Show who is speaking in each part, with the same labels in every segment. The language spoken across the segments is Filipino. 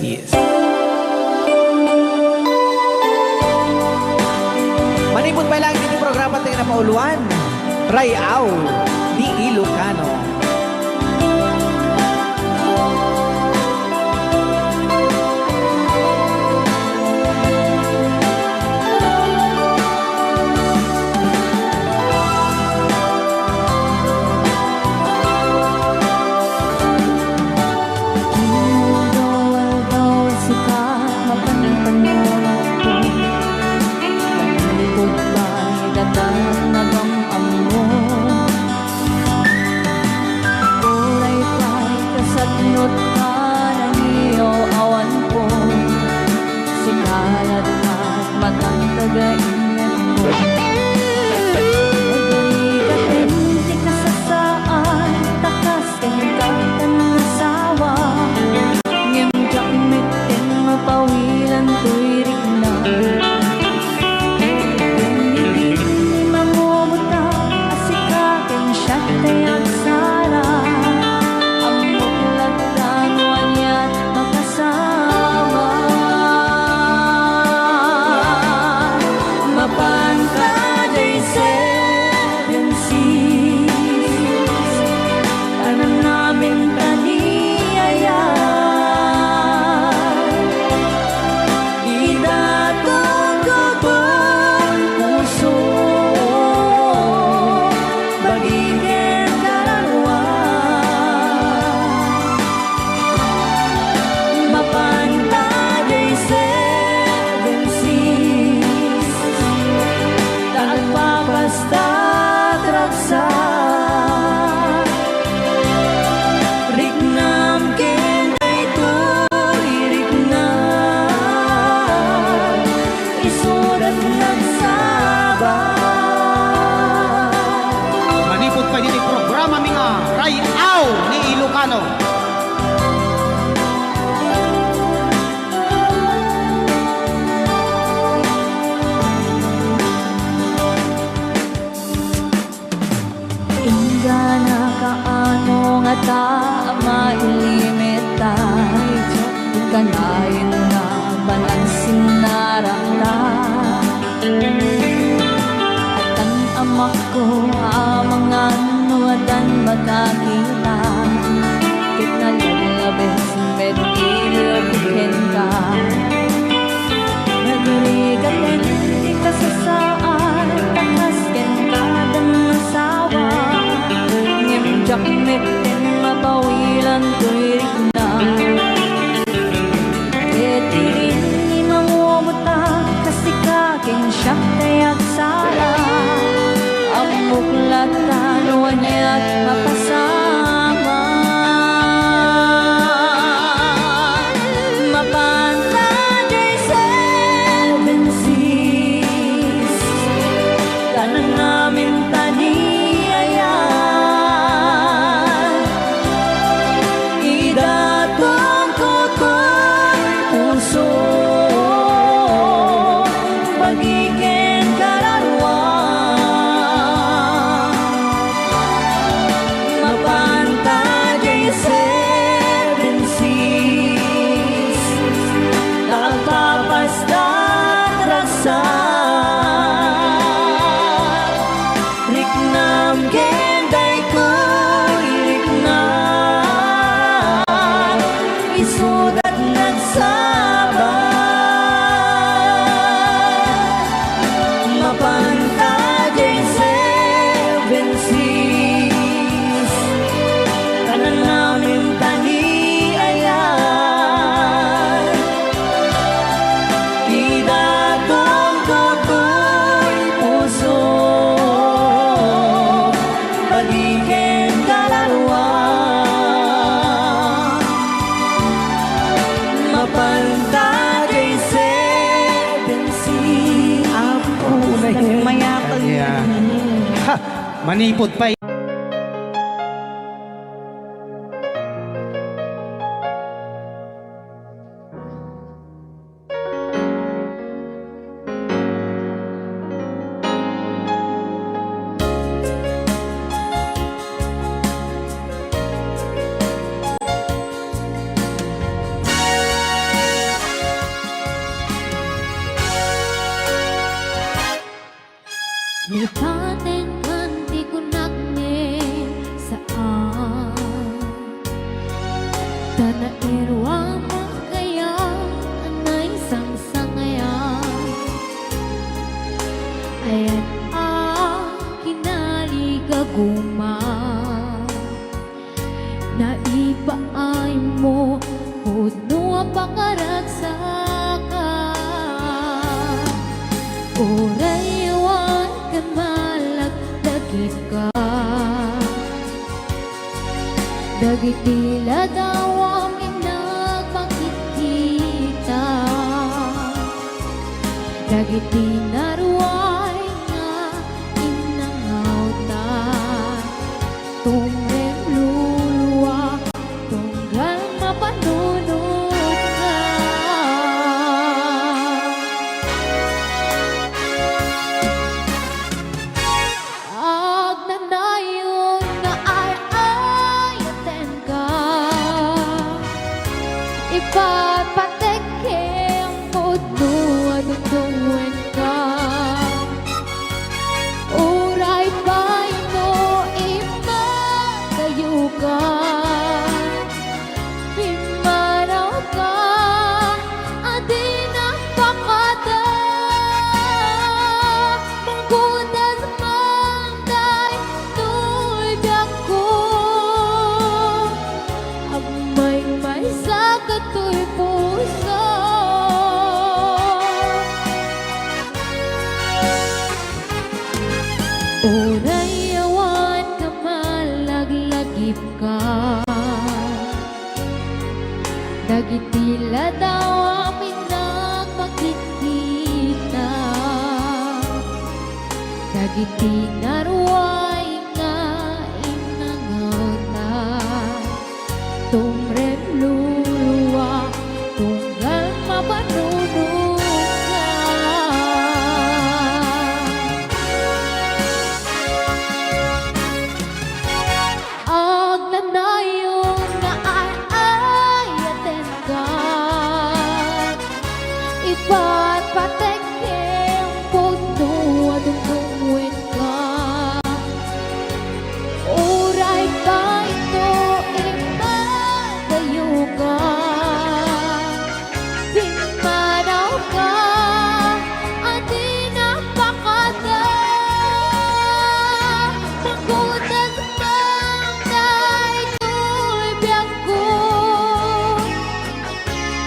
Speaker 1: Seas. Manipod pa lang dito programa tayo na pauluan. Rayaw ni Ilocano.
Speaker 2: Agnanayon na balansing narata at ang amak ko mga nuwadan magkakita kita lalabes medley ka nagrigatin di ka sa saan takasken ka dan masawa ngimjak metin mapawilan tuirik na siya kaya't sala ang buklat tanuan niya't mapasama Mapan day seven seas tanan namin taniayan idatong ko'y puso
Speaker 1: Manipod pa.
Speaker 2: puno ang pangaragsakan. Urayawan kan malagdagit ka, dagitila daw amin nagmakikita, dagiti naruay nga inangautan, tumrem luluwa tunggal mapanunod ka. Agnanayon nga ayayaten ka, ipapateke ang puno at tungtuin ka. Uray pa ito ipatayo ka, pimaraw ka at di napakata, mangkudas mangday tulad ko, agmay-may sa kato'y puso. Urayawan ka malaglagip ka, dagitila daw amin nagmakikita, dagiti naruay nga inangautan, tumrem luluwa tunggal mapanunod ka. Agnanayon nga ayayaten ka, ipatpateke ang puno at tungtuin ka. Uray pa ito ipatayo ka, pimanaw ka at di napakata, mangkudas mangday tulad ko,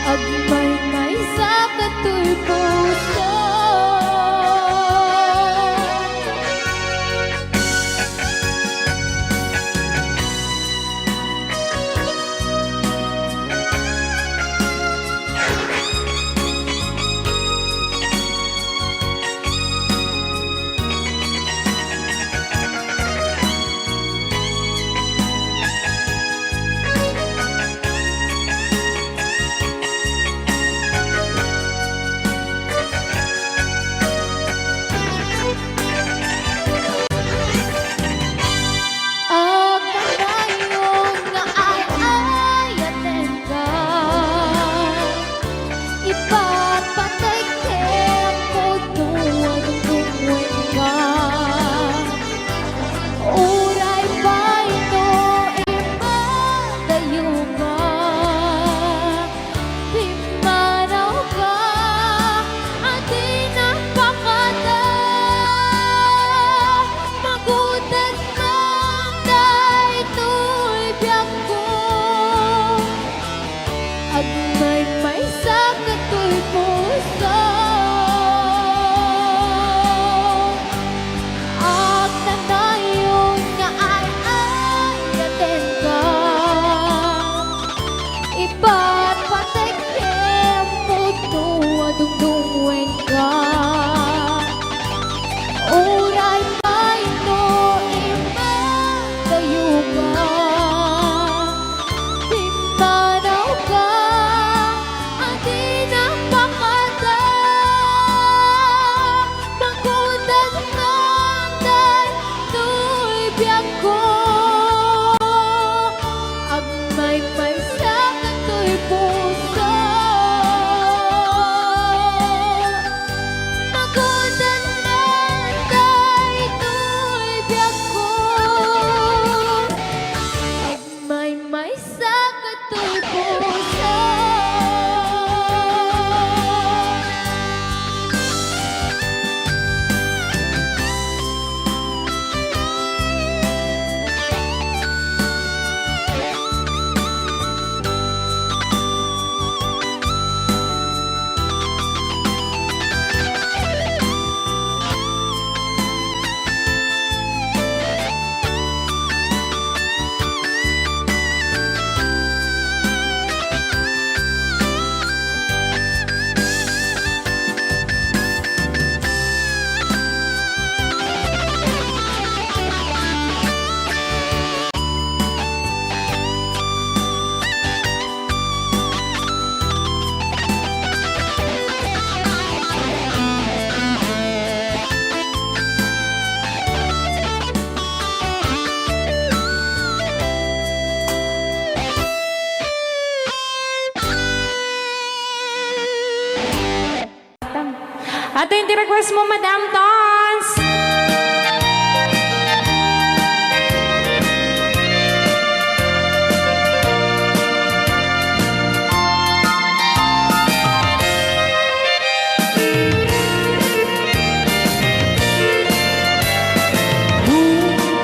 Speaker 2: agmay-may sa kato'y puso. Agnanayon nga ayayaten ka, ipapateke ang puno at tungtuin ka. Uray pa ito ipatayo ka, pimanaw ka at di napakata, mangkudas mangday tulad ko, agmay-may sa kato'y puso. Agnanayon nga ayayaten ka, ipatpateke ang puno at tungtuin ka. Uray pa ito ipatayo ka, pimanaw ka at di napakata, Ato yung request mo, Madam Tons.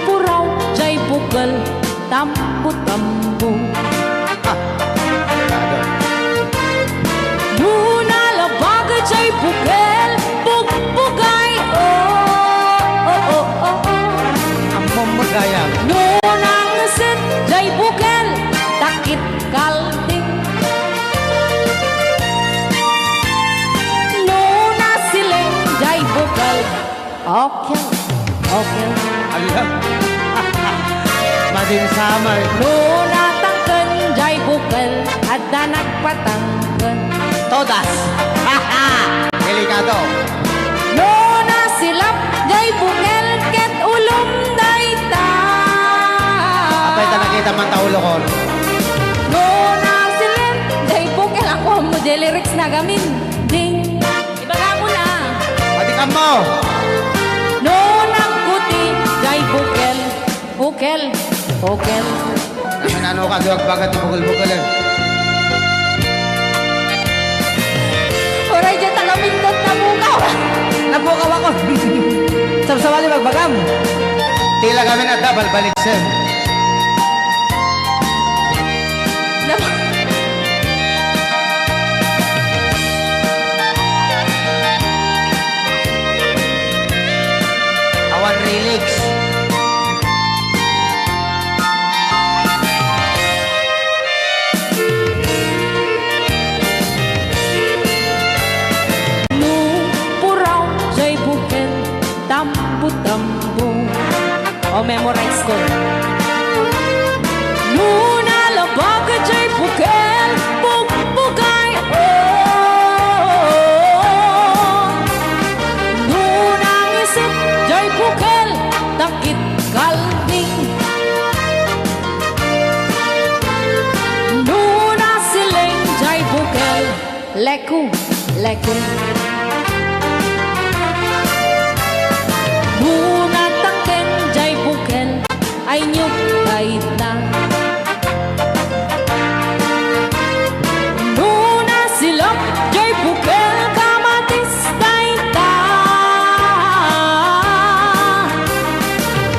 Speaker 3: Puraw, jay bukal, tambo-tambo. Muna labag, jay bukal, bug-bugay, oh.
Speaker 1: Ang mamagaya.
Speaker 3: Nunang sit, jay bukal, takit kalding. Nuna siling, jay bukal, okay.
Speaker 1: Alam. Madin summer.
Speaker 3: Nuna tangken, jay bukal, at danak patangken.
Speaker 1: Todas. Delikado.
Speaker 3: Nuna silap, jay bukal, ket ulom dayta.
Speaker 1: Apay nakita man taulo ko.
Speaker 3: Nuna silap, jay bukal, ako mo jay lyrics na gamin. Ding, ibaga mo na.
Speaker 1: Matikan mo.
Speaker 3: Nunang kuti, jay bukal, bukal.
Speaker 1: Ano ka, duwag bagat bukal-bukal eh.
Speaker 3: Oray dyan tagamindot na bukaw.
Speaker 1: Napukaw ako. Sabsabali magbagam. Tila kami na double balik sir. Awan relax.
Speaker 3: Puraw, jay bukal, tambo-tambo. Memorize ko. Nuna labag, jay bukal, bug-bugay, Nunang isip, jay bukal, takit kalding. Nuna siling, jay bukal, leku. Nuna tangken, jay bukal, ay nyug dayta. Nuna silap, jay bukal, kamatis dayta.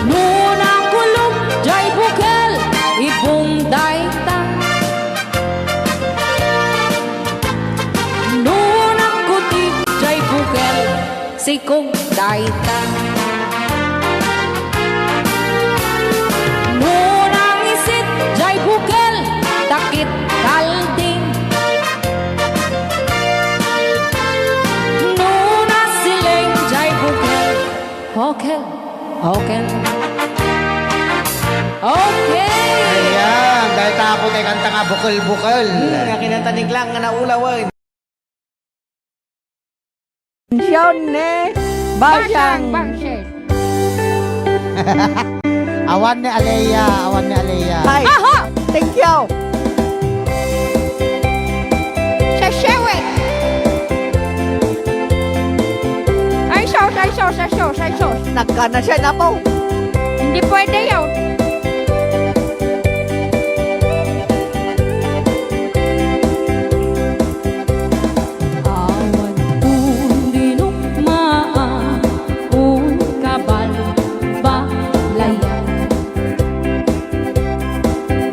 Speaker 3: Nuna kulog, jay bukal, ibong dayta. Nuna kuti, jay bukal, sikog dayta. Nunang isit, jay bukal, takit kalding. Nuna siling, jay bukal, okay.
Speaker 1: Ayan, dahil tapo tayo kanta nga bukal-bukal. Nga kinatanig lang nga naulawan.
Speaker 2: Bangse.
Speaker 1: Awan ni Aleya.
Speaker 4: Hi.
Speaker 2: Aha!
Speaker 4: Thank you.
Speaker 2: Sasawit! Ay, sauce.
Speaker 4: Nagkana siya na po.
Speaker 2: Hindi pwede yun.
Speaker 3: Awan undinok maa, un kabal balayan.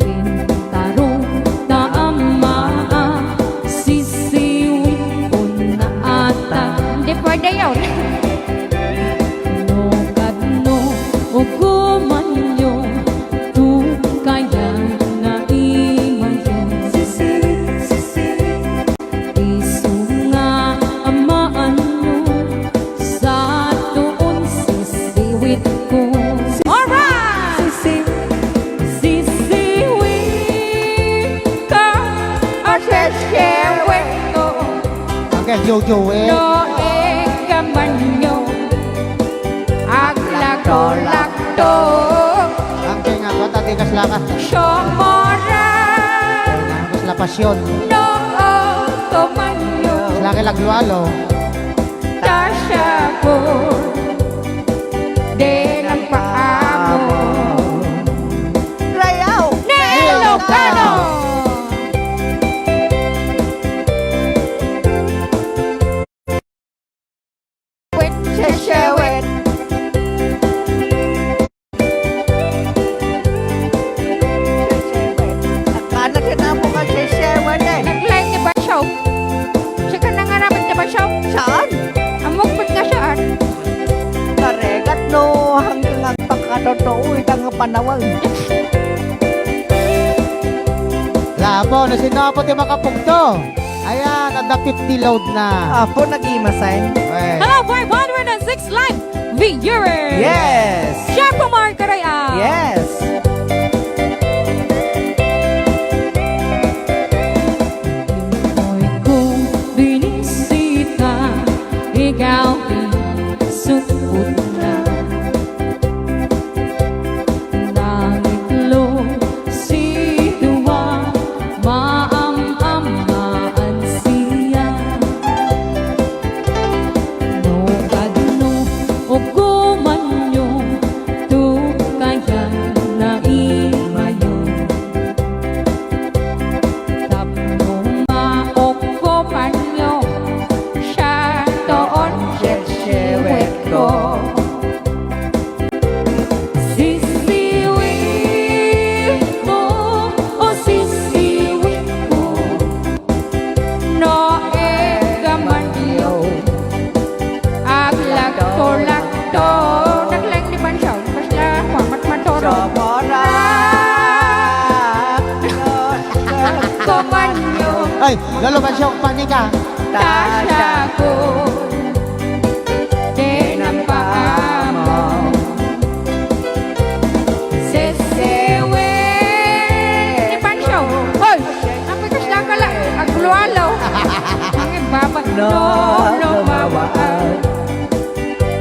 Speaker 3: Pintarong taamaa, sisiwin ko na ata.
Speaker 2: Hindi pwede yun.
Speaker 3: No kadno o kumanyo, tu kaya na imayo. Isu nga amaan mo, sa tuon sisiwit ko.
Speaker 2: Alright!
Speaker 3: Sisiwit ka,
Speaker 2: Sasawit ko.
Speaker 1: Okay, Jojo eh.
Speaker 2: No ekamanyo. Aglako-lakto.
Speaker 1: Ang kaya nga, tati kaslakas.
Speaker 2: Syomora.
Speaker 1: Kasla pasyon.
Speaker 2: No kumanyo.
Speaker 1: Laki laglualo.
Speaker 2: Tas
Speaker 3: tasya ko. Di ng paamo.
Speaker 4: Rayaw!
Speaker 3: Ilocano!
Speaker 4: Wet, sheshewet. Akala siya na mo ka sheshewet eh.
Speaker 3: Nag-line ni Basyaw. Siya ka nangarapat ni Basyaw.
Speaker 4: Saan?
Speaker 3: Amok ba't ka siya at?
Speaker 4: Karegat no, hanggang ang pagkatotoo itang panawag.
Speaker 5: Labo, na sinapot yung makapugto. Ayan, nanda 50 load na.
Speaker 1: Apo nag-imasign.
Speaker 5: Okay.
Speaker 3: Hello, 506 live viewers!
Speaker 1: Yes!
Speaker 3: Siya po, Mark Karaya!
Speaker 1: Yes!
Speaker 3: Ako'y kung binisita, ikaw isukot na. Nangitlo si Tuwa, maam-amaan siya. No kadno o kumanyo, tu kaya na imayo. Tapno maoko panyo, siya toon shewet ko. Sisiwin mo o sisiwin ko, no egamanyo. Aglakto-lakto, naglang ni Bansyaw, basta mamat-matoro.
Speaker 1: Sobora!
Speaker 3: Kumanyo,
Speaker 5: Ay, lalo ba siya panika?
Speaker 3: tasya ko. Di ng paamo. Sisiwin ni Bansyaw. Hoy! Napikas lang ka lang. Aglualaw. Ang ibabag. No, lumawaan.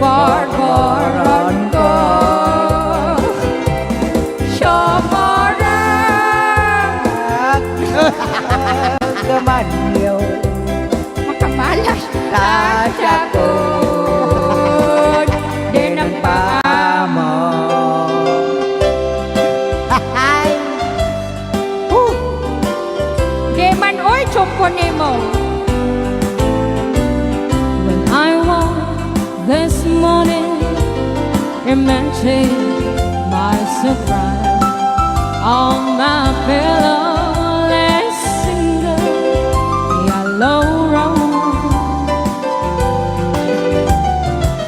Speaker 3: Borboron ko. Syomora.
Speaker 1: Gamanyo.
Speaker 3: Makamalas.
Speaker 1: Tasya ko.
Speaker 3: Di ng paamo. Di man oy tsumpo nimo. When I woke this morning, imagine my surprise. On my pillow lay single yellow rose.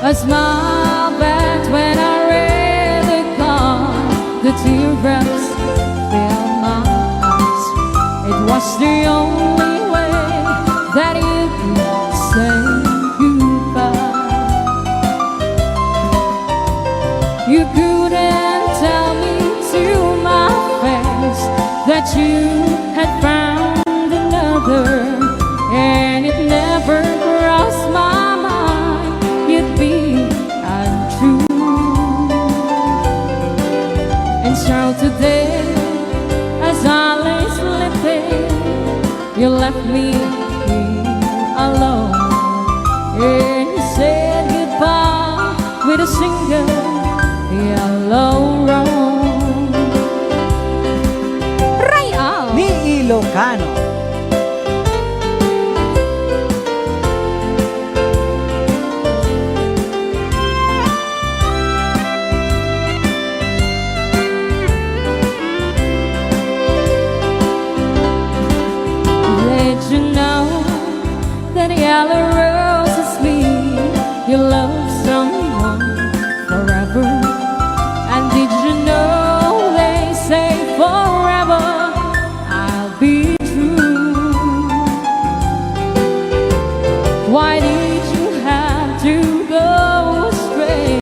Speaker 3: A smile back when I read the card. The teardrops filled my eyes. It was the only way that you could say goodbye. You couldn't tell me to my face that you had found another, and it never crossed my mind you'd be untrue. And so today, as I lay sleeping, you left me here alone, and you said goodbye with a single yellow rose. Raya!
Speaker 1: Ni Ilocano.
Speaker 3: Let you know that yellow rose is me. You love someone forever. And did you know they say forever I'll be true? Why did you have to go astray?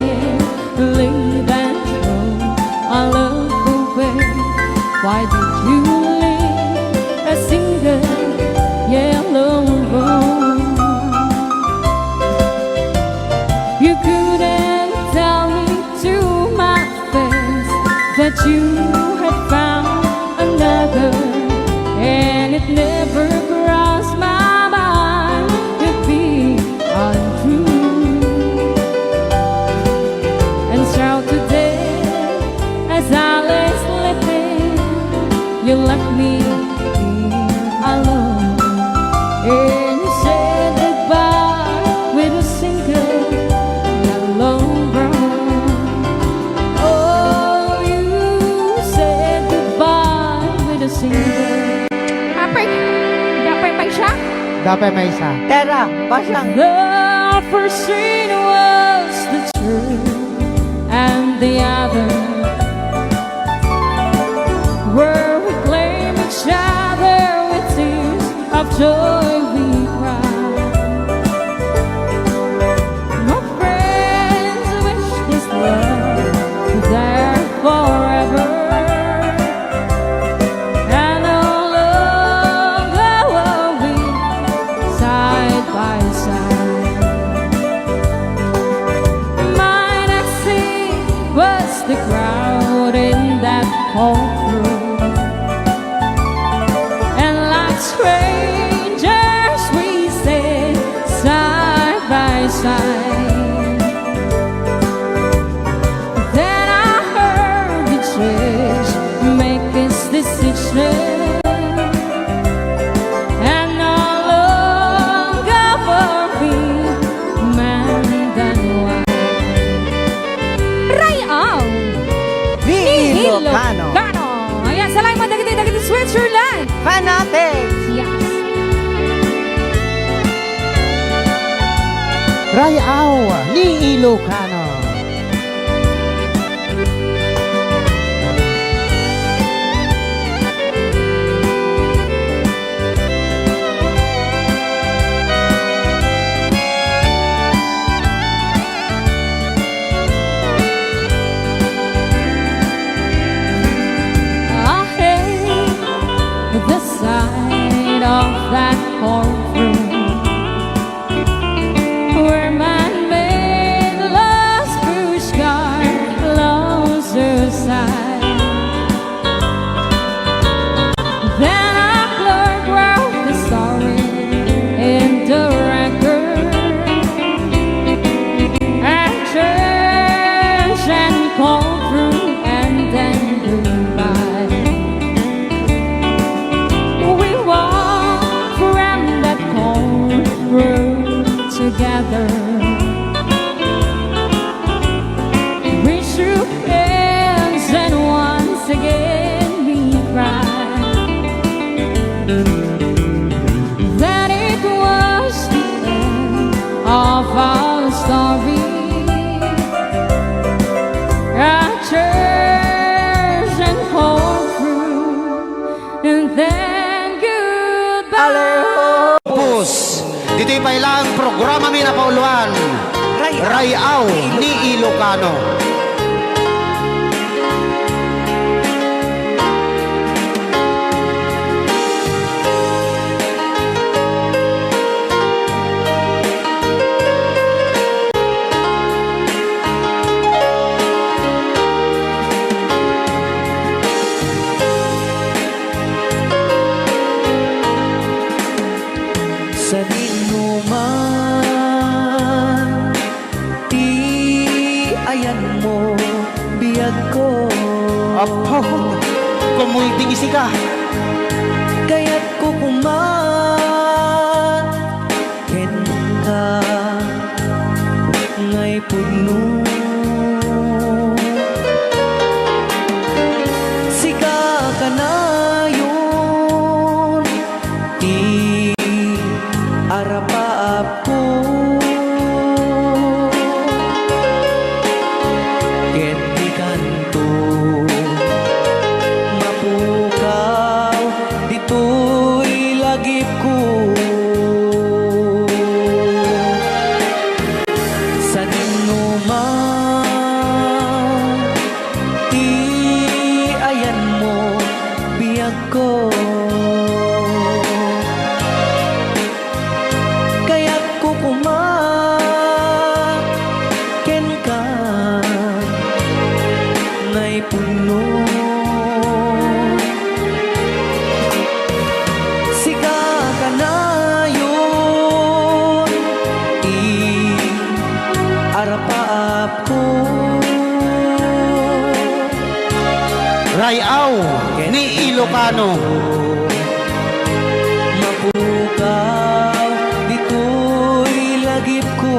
Speaker 3: Leave and throw our love away. Why did you leave a single yellow rose? You couldn't tell me to my face that you had found another, and it never crossed my mind you'd be
Speaker 5: Dapat may isa.
Speaker 4: Tera, basang.
Speaker 3: The first scene was the truth, and the other where we claim each other with tears of joy we cry. My friends wish this love was there forever. And all along were we side by side. My next scene was the crowd in that courtroom. And like strangers we stayed side by side. Then I heard the judge make his decision. And no longer were we man than wife. Rayaw!
Speaker 4: Di Ilocano.
Speaker 3: Ilocano! Ayan, salamat dagiti Switzerland!
Speaker 4: Fanatics.
Speaker 3: Yes!
Speaker 5: Rayaw ni Ilocano.
Speaker 3: I hate the sight of that courtroom where man made love's push guard closer side. Then a clerk wrote the story in the record, and church and courtroom and then goodbye. We walked from that courtroom together. We shook hands and once again we cried. That it was the end of our story. Our church and courtroom, and then goodbye.
Speaker 6: Pus, dito'y pailang programa mi na pauluan. Rayaw ni Ilocano.
Speaker 1: Sa dinuman, di ayan mo, biyag ko.
Speaker 6: Apo, kumulting isi ka.
Speaker 1: Kaya't ko kuman, ken ka, ngay puno. Sika ka na yun, di arapaap ko. Ket di kanto, mapukaw, dito'y lagip ko. Sa dinuman, di ayan mo, biyag ko. Kaya't ko kumaken ka, ngay puno. Sika ka na yun, arapaap ko.
Speaker 6: Rayaw ni Ilocano.
Speaker 1: Mapukaw, dito'y lagip ko.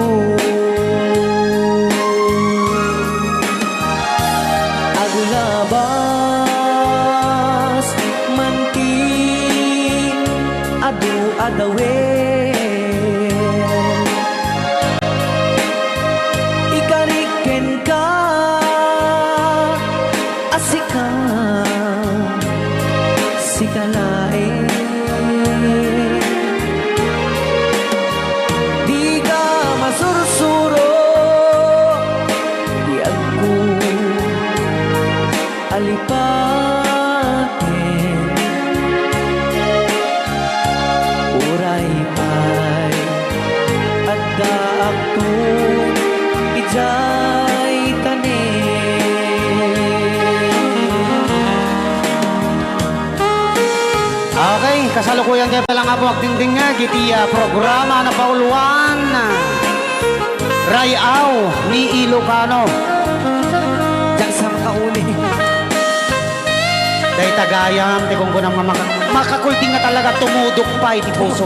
Speaker 1: Agulabas, manti, adu adawe.
Speaker 6: kasalukuyan kaya pala nga po akding nga gitiya programa na pauluan Rayaw ni Ilocano.
Speaker 1: Diyan sa makauli.
Speaker 6: Dahil tagayam, di kong gunang makakulting na talaga tumudok pa iti puso.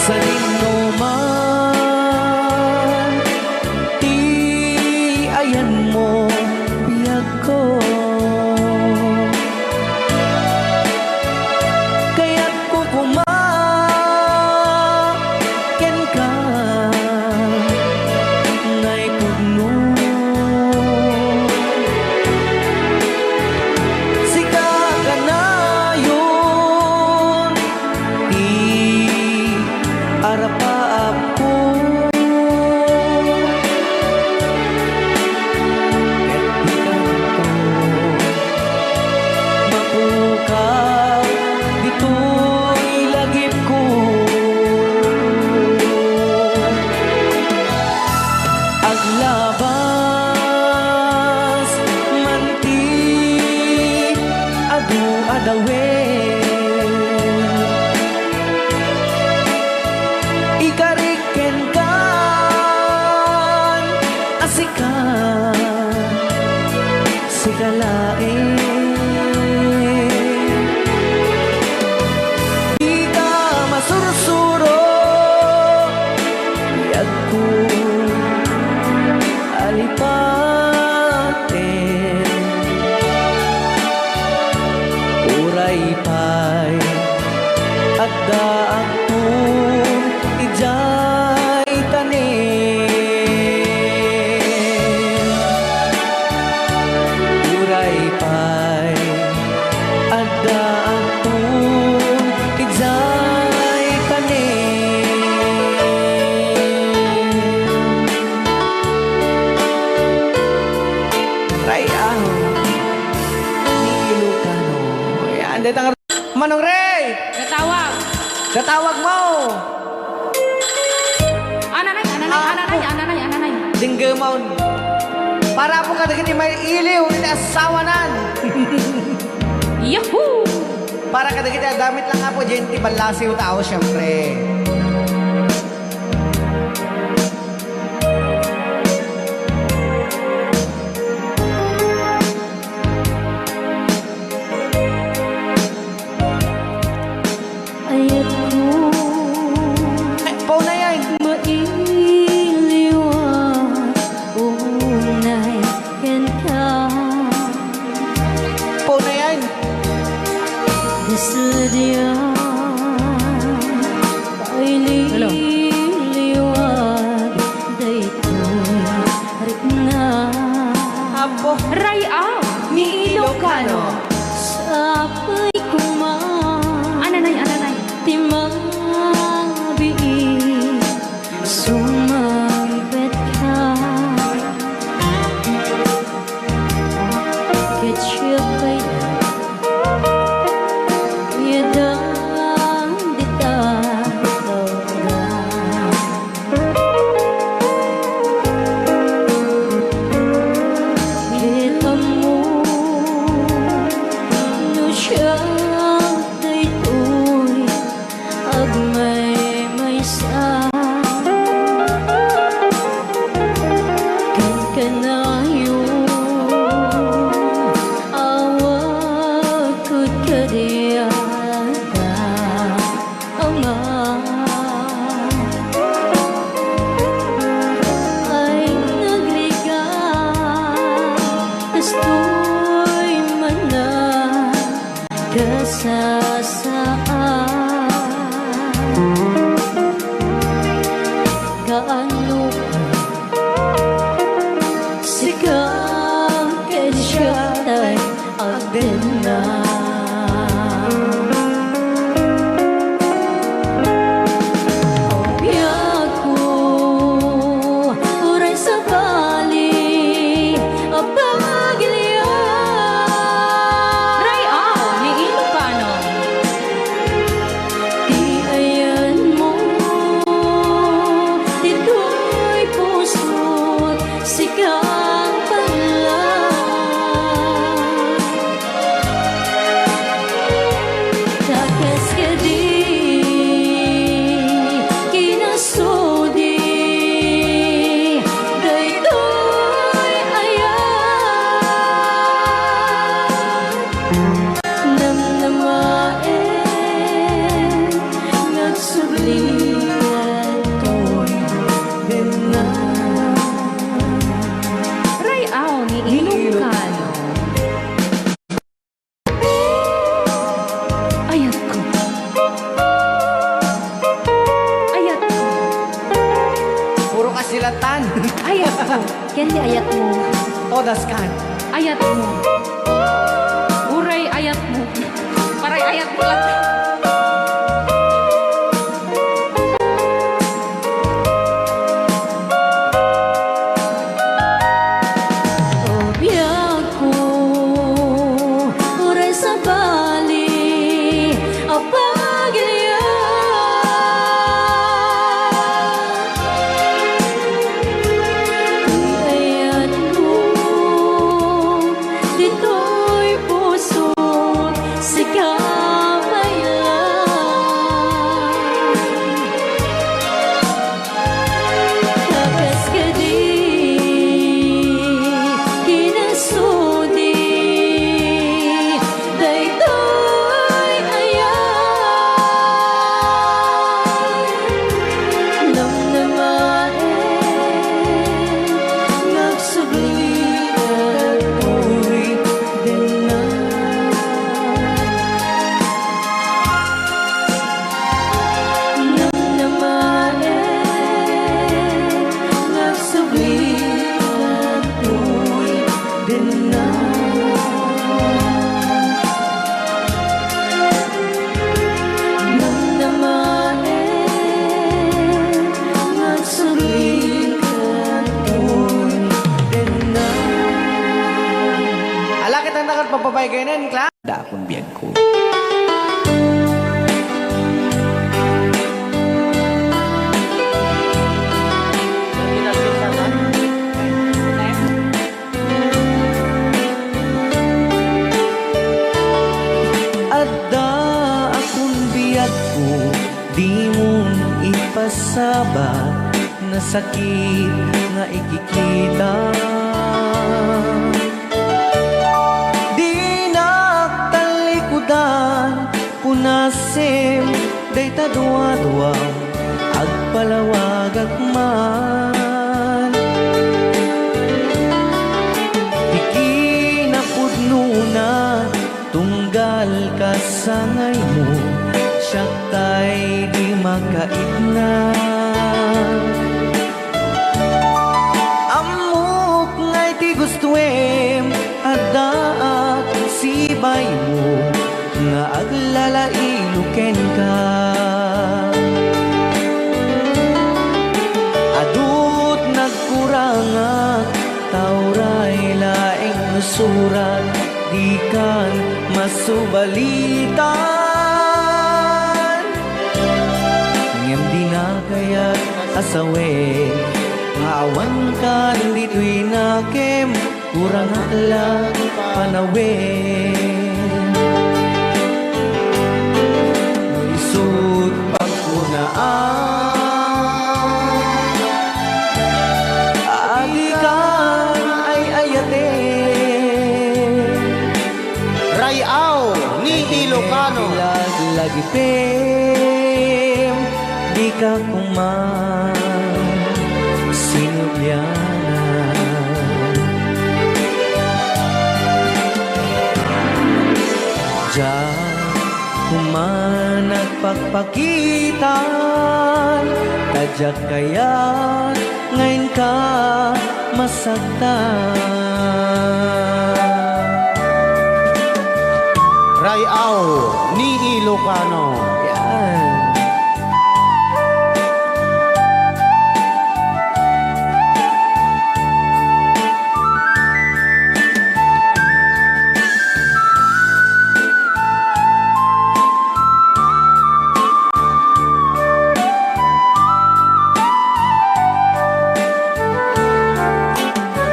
Speaker 1: Sa nino man, ti ayan mo biyag ko. Kaya't kukumaken ka, ngay pugno. Sika ka na yun, ti arapaap ko. Ket di kanto mapukaw dito'y lagip ko. Aglabas manti adu-adawen, ikariken kan asikan sigalain. Di ka masursuro biyag ko alipaten, uray pa'y at daang kung ijay tanim. Uray pa'y at daang kung ijay tanim. Rayaw ni Ilocano. Yan, dito ang Manong Ray!
Speaker 3: Natawag.
Speaker 1: Katawag mo!
Speaker 3: Ananay.
Speaker 1: Dinggamon. Para po kadagiti may iliw, iti asawanan.
Speaker 3: Yahoo!
Speaker 1: Para kadagiti damit lang nga po, genti balasiw tao, syempre.
Speaker 2: Ayat ko
Speaker 1: Pau na yan.
Speaker 2: mailiwan, unay ken ka.
Speaker 1: Pau na yan.
Speaker 2: Gusto diyan
Speaker 1: asilatan.
Speaker 2: Ayat mo. Kendi ayat mo.
Speaker 1: Todas kan.
Speaker 3: Ayat mo. Uray ayat mo. Paray ayat mo lang.
Speaker 2: O biyak ko, uray sa bali, o pagilya. Ayat mo, dito'y puso, sigabayan. Takas ka di, kinasudi, daytoy ayan. Namnamain, nagsublikat ko'y dinan. Namnamain, nagsublikat ko'y dinan. Namnamain, nagsublikat ko'y dinan.
Speaker 1: Ala kita nakal papabay kayo na, Kla. Da akong biyag ko. Adda akong biyag ko, di mo ipasaba na sakit nga ikikita. Di naktalikudan, punasim, day tadwa-dwa, agpalawag agman. Di kinapudnunan, tunggal ka sa ngay mo, siya tay di makaitna. Amok ngay ti gustuem, adaat sibay mo, nga aglalailuken ka. Adut nagkuranga, tauray laeng nusurat, di kan masubalitan. Ngem di na kaya asawe, nga awan kan dito'y nakem, kurang ala panawe. Isut pagkunaan, adikan ay ayaten.
Speaker 6: Rayaw ni Ilocano.
Speaker 1: Lagi pem, di ka kuman sinubyanan. Diyan kuman nagpagpakitan, tadyak kaya ngayon ka masaktan.
Speaker 6: Rayaw ni Ilocano.
Speaker 1: Yan.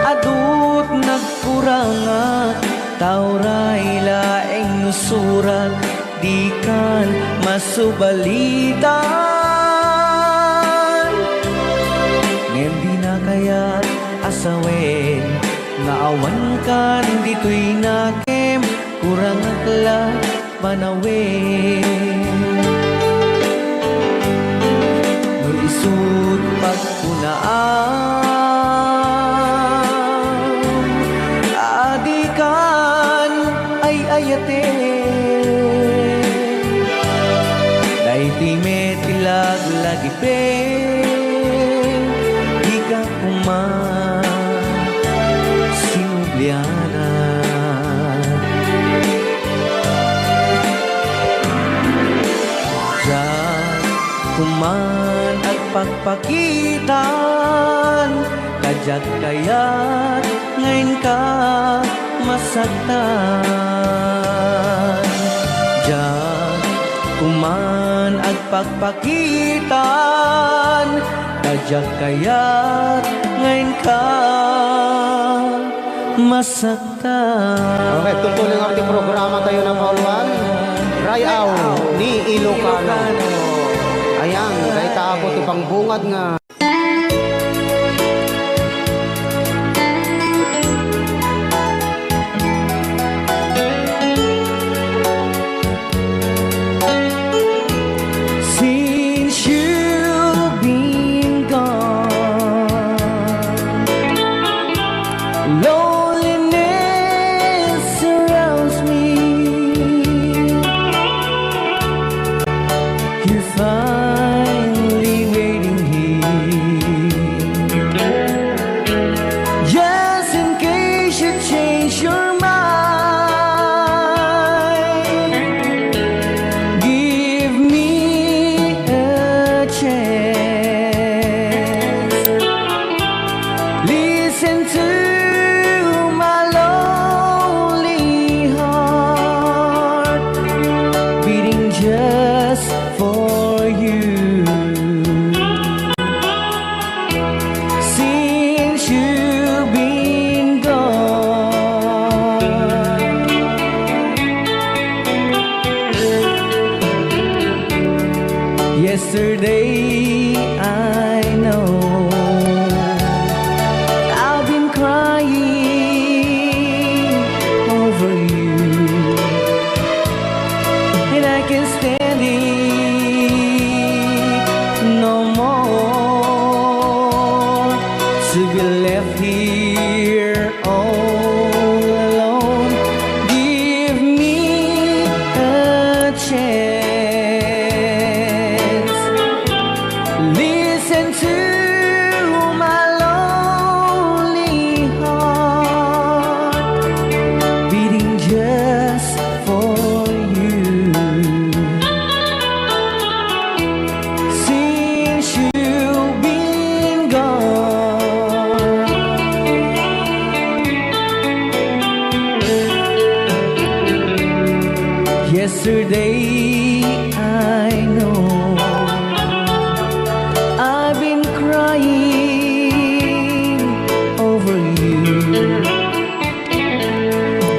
Speaker 1: Adut nagkuranga, tauray laeng nusurat, di kan masubalitan. Ngem di na kaya asawen, nga awan kan dito'y nakem, kurang akla panawin. Nulisod pagkunaan, adikan ay ayaten. Dayti metilag lagi pen, di
Speaker 7: ka kuman Sinubliana Diyan kuman at pagpakitan Kajat kaya't ngayon ka masaktan Diyan kuman at pagpakitan Kajat kaya't ngayon ka masaktan
Speaker 6: Okay, tuloy ng ating programa tayo ng Pauluan. Rayaw ni Ilocano. Ayan, kay taapot ipang bungad nga.
Speaker 7: Since you've been gone, loneliness surrounds me. You're finally waiting here, just in case you change your mind. Give me a chance. Listen to my lonely heart beating just for you. Since you've been gone, yesterday I know I've been crying over you, and I can't stand it no more to be left here all alone. Give me a chance. Listen to my lonely heart beating just for you. Since you've been gone, yesterday I know I've been crying over you,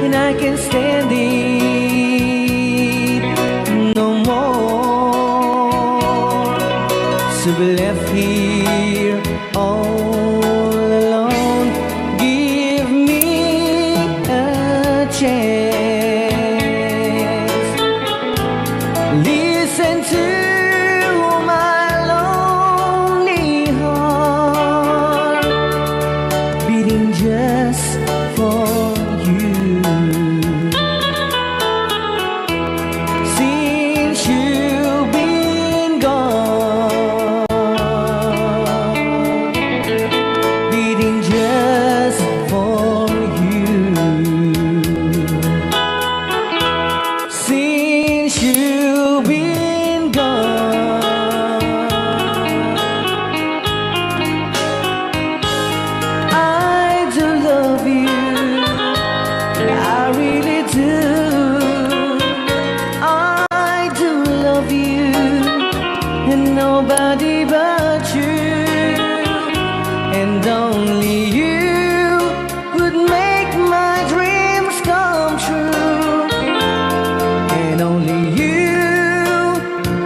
Speaker 7: and I can't stand it no more to be left here all alone. Give me a chance. Listen to my lonely heart beating just for you. Since you've been gone, beating just for you. Since you've been gone, I do love you, I really do. I do love you, and nobody but you, and only you would make my dreams come true, and only you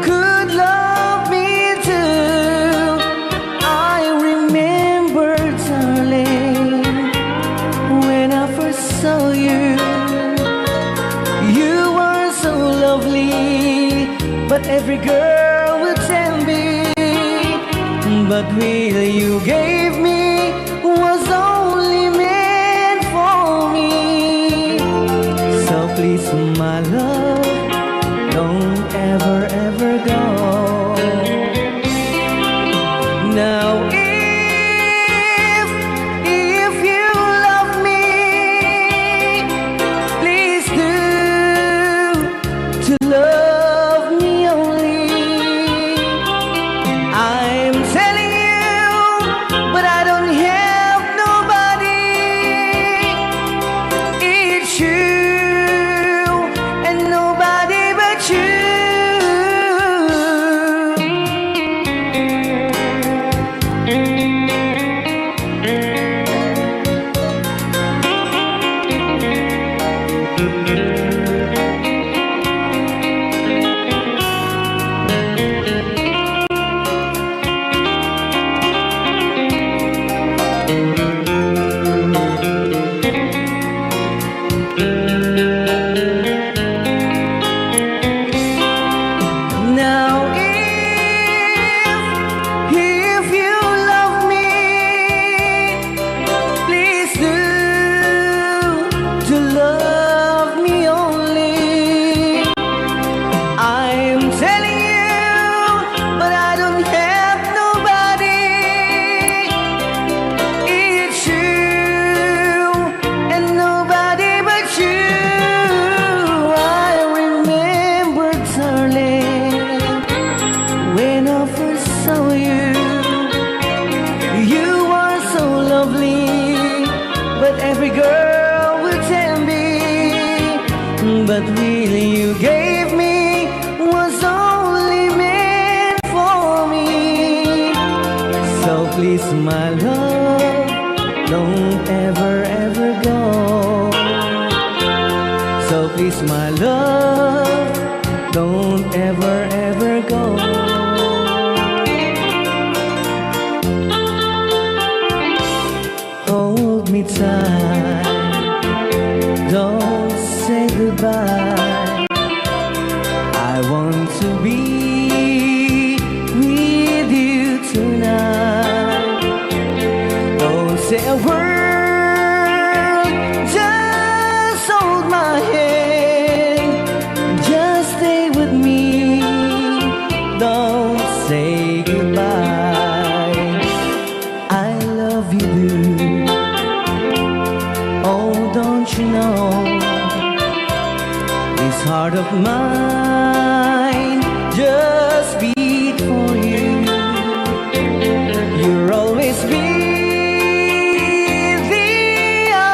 Speaker 7: could love me too. I remember, darling, when I first saw you, you were so lovely, but every girl would tell me, but will you gave me was only meant for me. So please, my love, don't ever, ever go. Now if but really you gave me was only meant for me. So please, my love, don't ever, ever go. So please, my love, don't ever, ever go. Hold me tight, don't say goodbye. I want to be with you tonight. Don't say a word, just hold my hand. Just stay with me, don't say goodbye. I love you, dude. Oh, don't you know, this heart of mine just beat for you. You'll always be the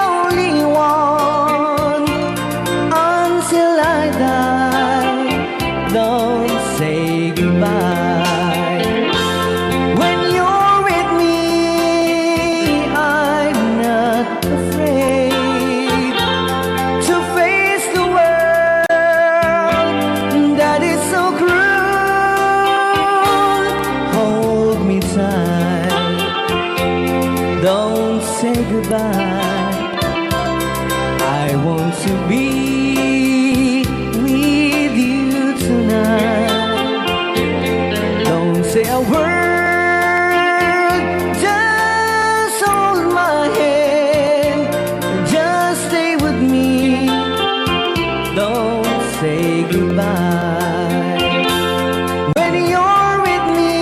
Speaker 7: only one until I die. Don't say goodbye. When you're with me, I'm not afraid to face the world that is so cruel. Hold me tight, don't say goodbye. I want to be with you tonight. Don't say a word, just hold my hand. Just stay with me, don't say goodbye. When you're with me,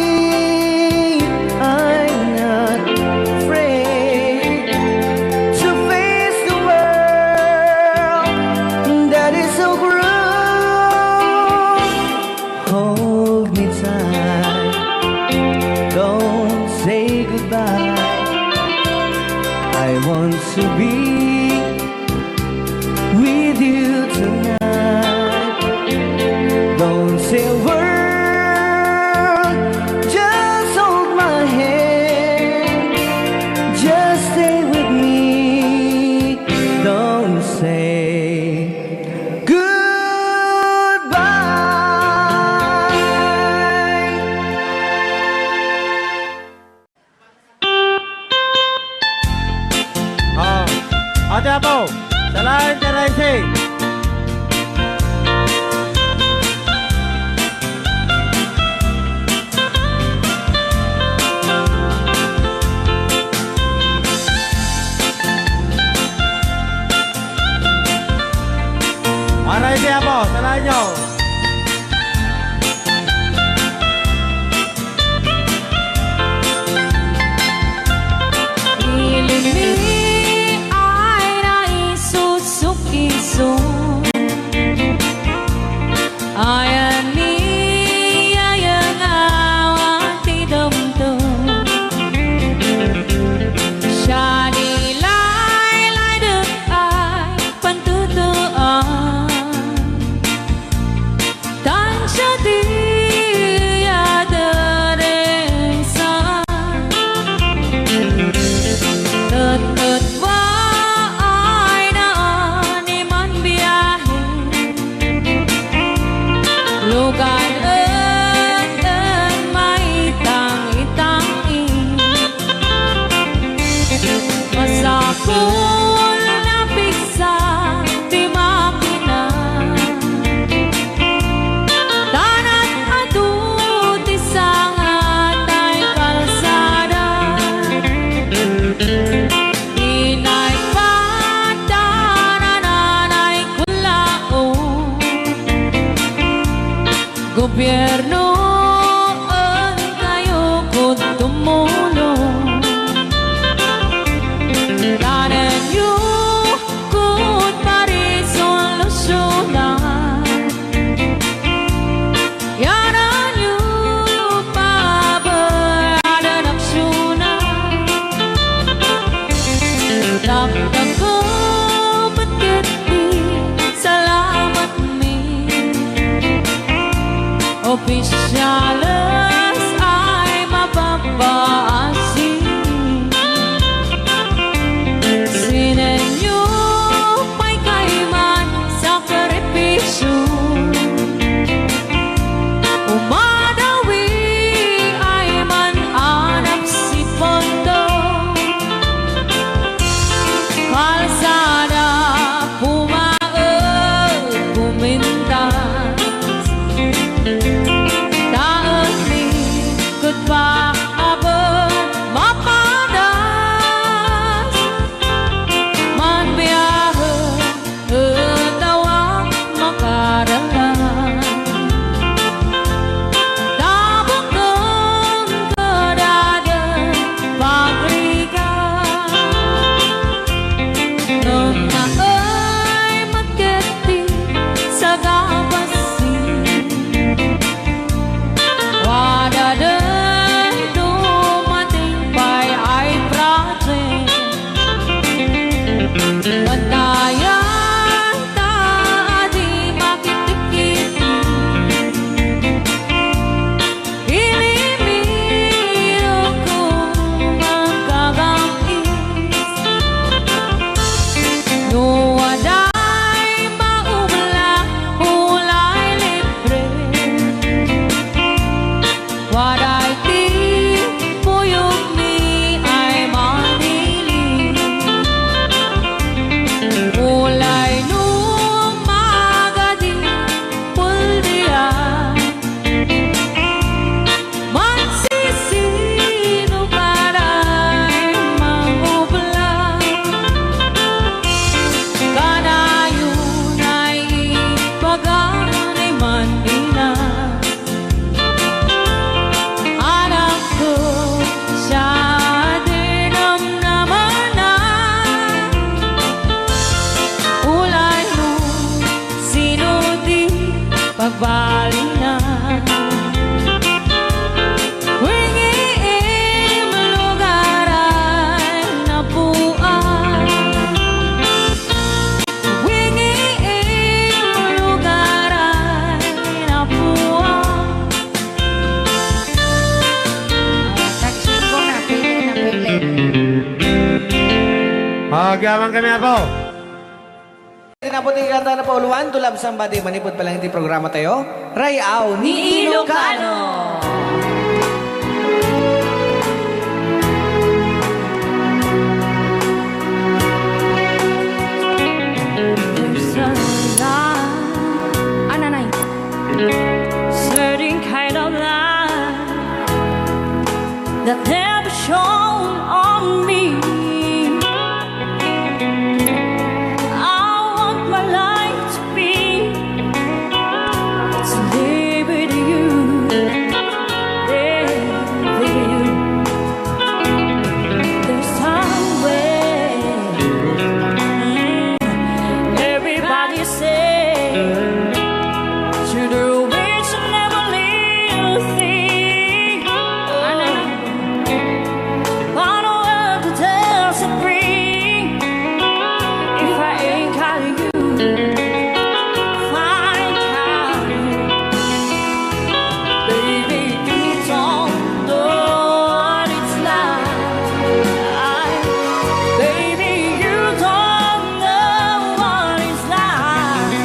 Speaker 7: I'm not afraid to face the world that is so cruel. Hold me tight, don't say goodbye. I want to be with you tonight. Don't say a word, just hold my hand. Just stay with me, don't say goodbye.
Speaker 5: Oh, Ate Apo, salain ka Raisi. Raisi Apo, salain nyo.
Speaker 3: Piling ni ay naisusukiso. Ayan ni ayang awang tidamdam. Siya nilay dek ay pantutuan. Dan siya di adarengsan. Tet ba ay naaniman biyahe. Lugar en may tangi-tangi. Masakol na pigsa di makina. Tanat adut isang atay kalsada. Inay patananay kulaon. Gobyerno ang kayo kung tumulong. Tanan nyo kung parisolusyonan. Yanan nyo pabayaan aksyonan. Taktak ko ba't di salamat
Speaker 6: Agyaman kami na po.
Speaker 1: Tinaputing kanta na pauluan, to love somebody, manipod pa lang hindi programa tayo. Rayaw ni Ilocano.
Speaker 3: Certain kind of light that never shone on me. I want my life to be to live with you, live with you. There's some way everybody say. To the which I never leave a thing. Find a word to tell so free. If I ain't calling you, fine calling. Baby, you don't know what it's like. Baby, you don't know what it's like.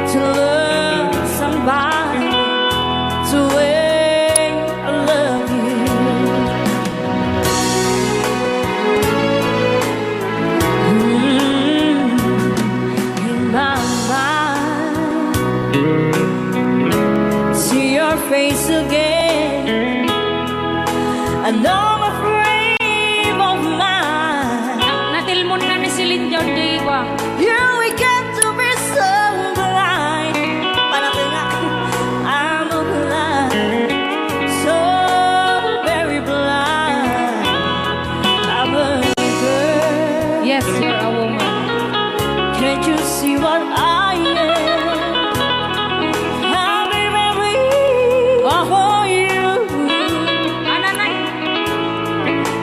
Speaker 3: To love somebody, to way I love you. In my mind, see your face again. I know my frame of mind. Natilmon na ni Celine Dion, di ba? You we got to be so blind. I'm a blind, so very blind. I'm a girl. Yes, you're a woman. Can't you see what I am? I'll be very for you.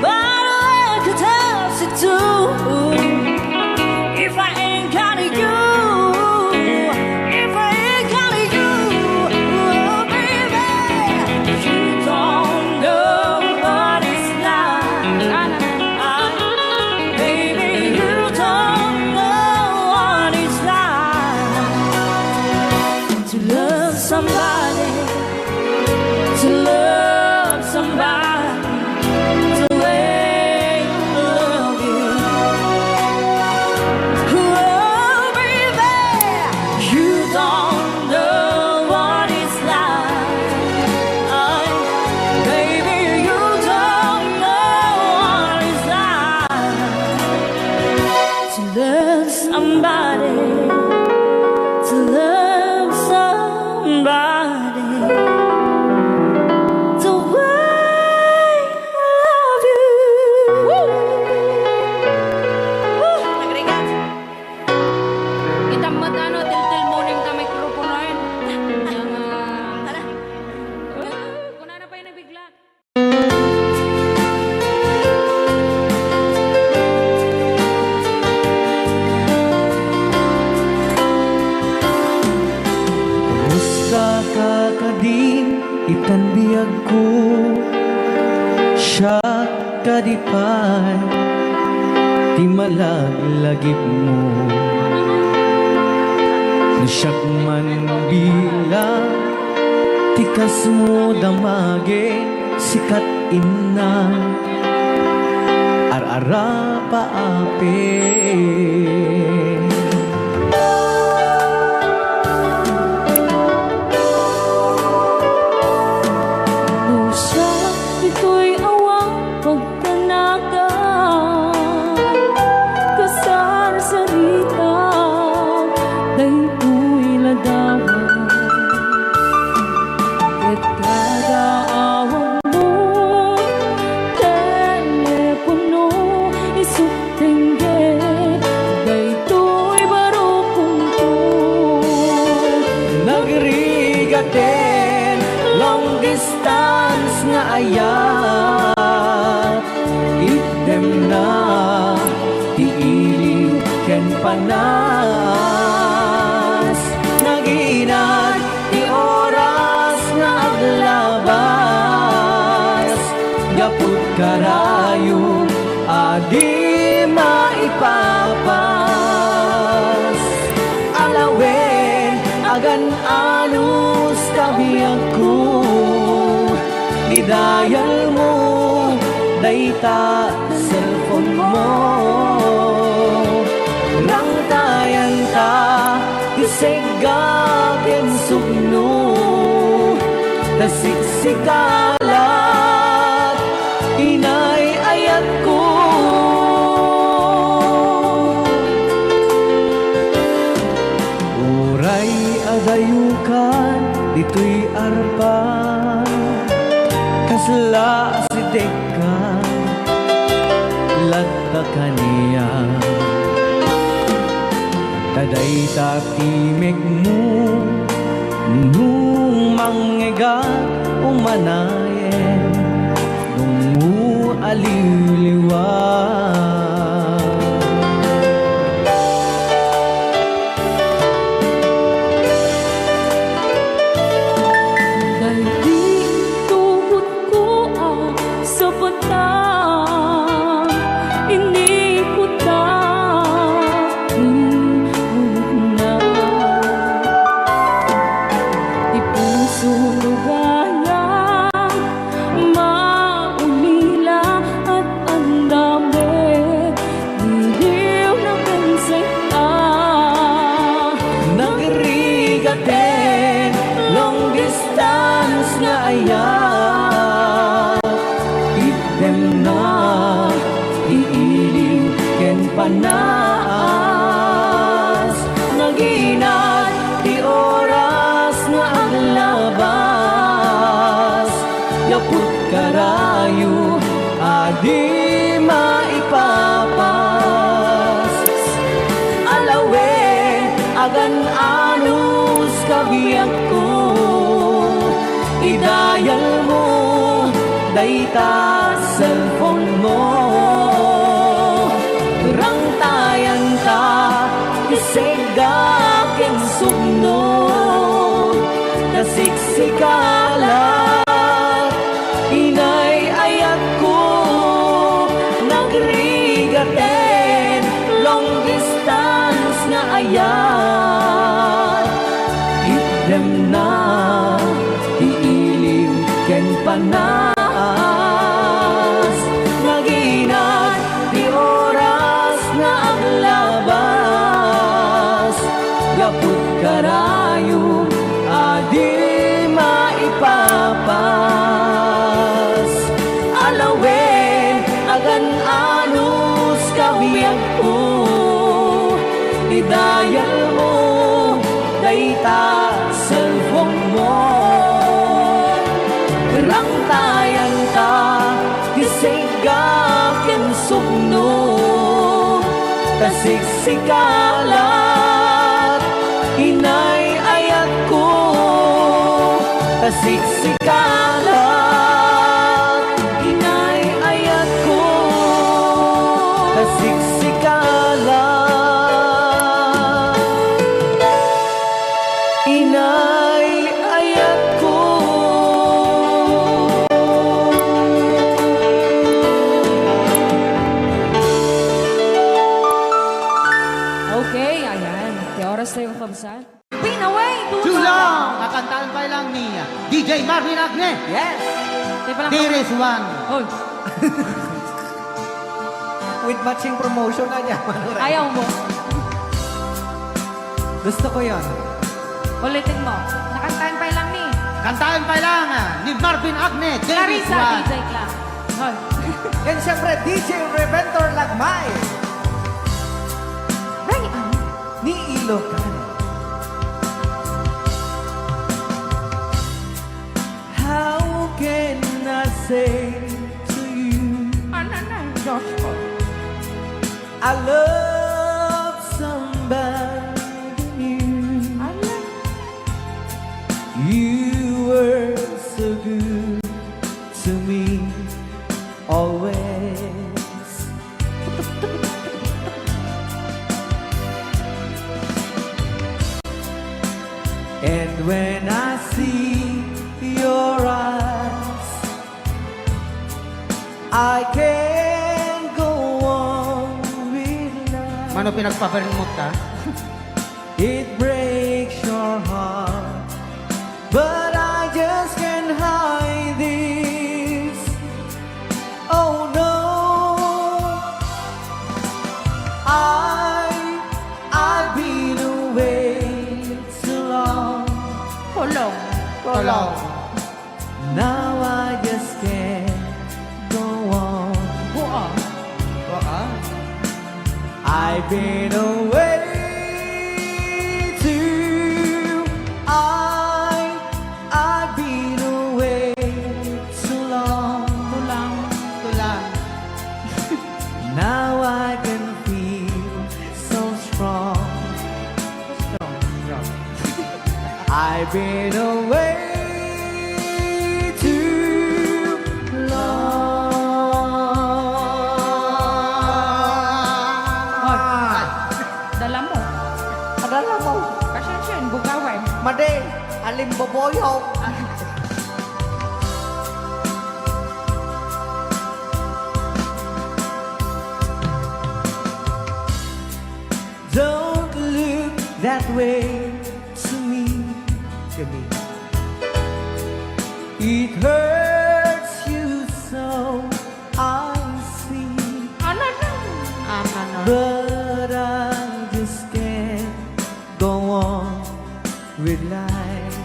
Speaker 3: But I could tell you too. If I ain't got you, if I ain't got you, oh baby, you don't know what it's like. Baby, you don't know what it's like to love somebody, to love somebody, to way I love you. Oh, baby, you don't know what it's like. Baby, you don't know what it's like to love somebody, to love somebody, the way I love you. Kita mo ano, til-til morning ta mikropono yun. Kung ano pa yung nabigla.
Speaker 7: Musta kakadin itan biyag ko siya kadipan ti malaglagip mo nasyak man bilang tikas mo damage sikat inna arara paape.
Speaker 3: Pusa, ito'y awang pagtanaga kasar sarita daytoy ladawan ket kada awang mo telepono isuk tengge
Speaker 7: Gaput karayo adi maipapas. Alawen agan alus kabiyag ko, idayal mo dayta cellphone mo. Rang tayan ta isegagin sugno, tasiksikalat inay ayat ko. Uray adayukan dito'y arpan, kasla si Deka lagta kaniya. Taday takimik mo nung mangga umanayen, nung mo aliliwan.
Speaker 3: Dahil di tuhod ko ang sa patang, inikot na, na. Di puso lugayang maulila at ang dami, diliw na kansaya.
Speaker 7: Nagrigaten long distance na ayan, item na iiliw ken panas. Naginat di oras nga aglabas, yaput karayo adi maipapas. Alawen agan anus kabiyag ko, idayal mo dayta cellphone mo. Rang tayan ta isegagin sugno, tasiksikalat inay ayat ko. Nagrigaten long distance na ayan, item na iiliw ken panas. Naginat di oras na aglabas, gaput karayo adi maipapas. Alawen agan anus kabiyag ko, idayal mo dayta cellphone mo. Rang tayan ta isegagin sugno, tasiksikalat inay ayat ko. Tasiksikalat inay ayat ko. Tasiksikalat inay ayat ko.
Speaker 3: Okay, ayan. Di oras tayo kabsan. Win away!
Speaker 5: Too long! Kakantaan pa lang ni DJ Marvin Agne.
Speaker 1: Yes!
Speaker 5: There is one.
Speaker 3: Hoy,
Speaker 1: With matching promotion na niya. Manuray.
Speaker 3: ayaw mo.
Speaker 1: Gusto ko yon.
Speaker 3: Ulitin mo. Nakantahan pa lang ni
Speaker 5: Kantaan pa lang ni Marvin Agne. There is
Speaker 3: Clarissa
Speaker 5: one.
Speaker 3: DJ Clark. Hoy.
Speaker 1: And syempre, DJ Reventor Lagmay
Speaker 3: Right on.
Speaker 1: ni Ilocano. How can I say to you
Speaker 3: Joshua.
Speaker 1: I love somebody new? You were so good to me always. And when I see your eyes,
Speaker 6: Ano pinagpapalimot ka?
Speaker 7: It breaks your heart, but I just can't hide this. Oh no, I've been away too long.
Speaker 4: Tolong.
Speaker 7: Now I just can't go on. I've been away too. I've been away too long.
Speaker 4: Tulang.
Speaker 7: Now I can feel so strong. I've been away too long.
Speaker 3: Dala mo.
Speaker 4: Adala mo.
Speaker 3: Pasensya yun, bugawin.
Speaker 4: Made, alim boboyo.
Speaker 7: Don't look that way to me. It hurts you so, I see.
Speaker 3: Ano na?
Speaker 7: But I just can't go on with life.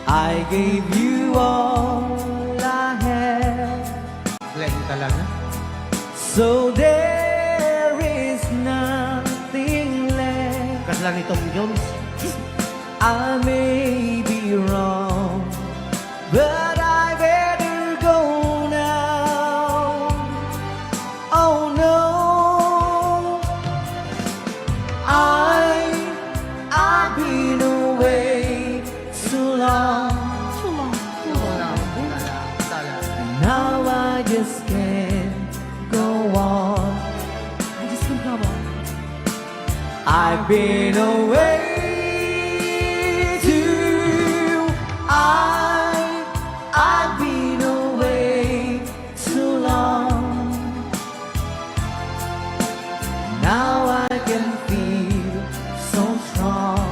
Speaker 7: I gave you all I had,
Speaker 6: Glenn talaga.
Speaker 7: so there is nothing left.
Speaker 6: Kasla ni Tom Jones.
Speaker 7: I may be wrong, but I better go now. Oh no, I've been away too long, and now I just can't go on. I've been away too. I've been away too long. Now I can feel so strong.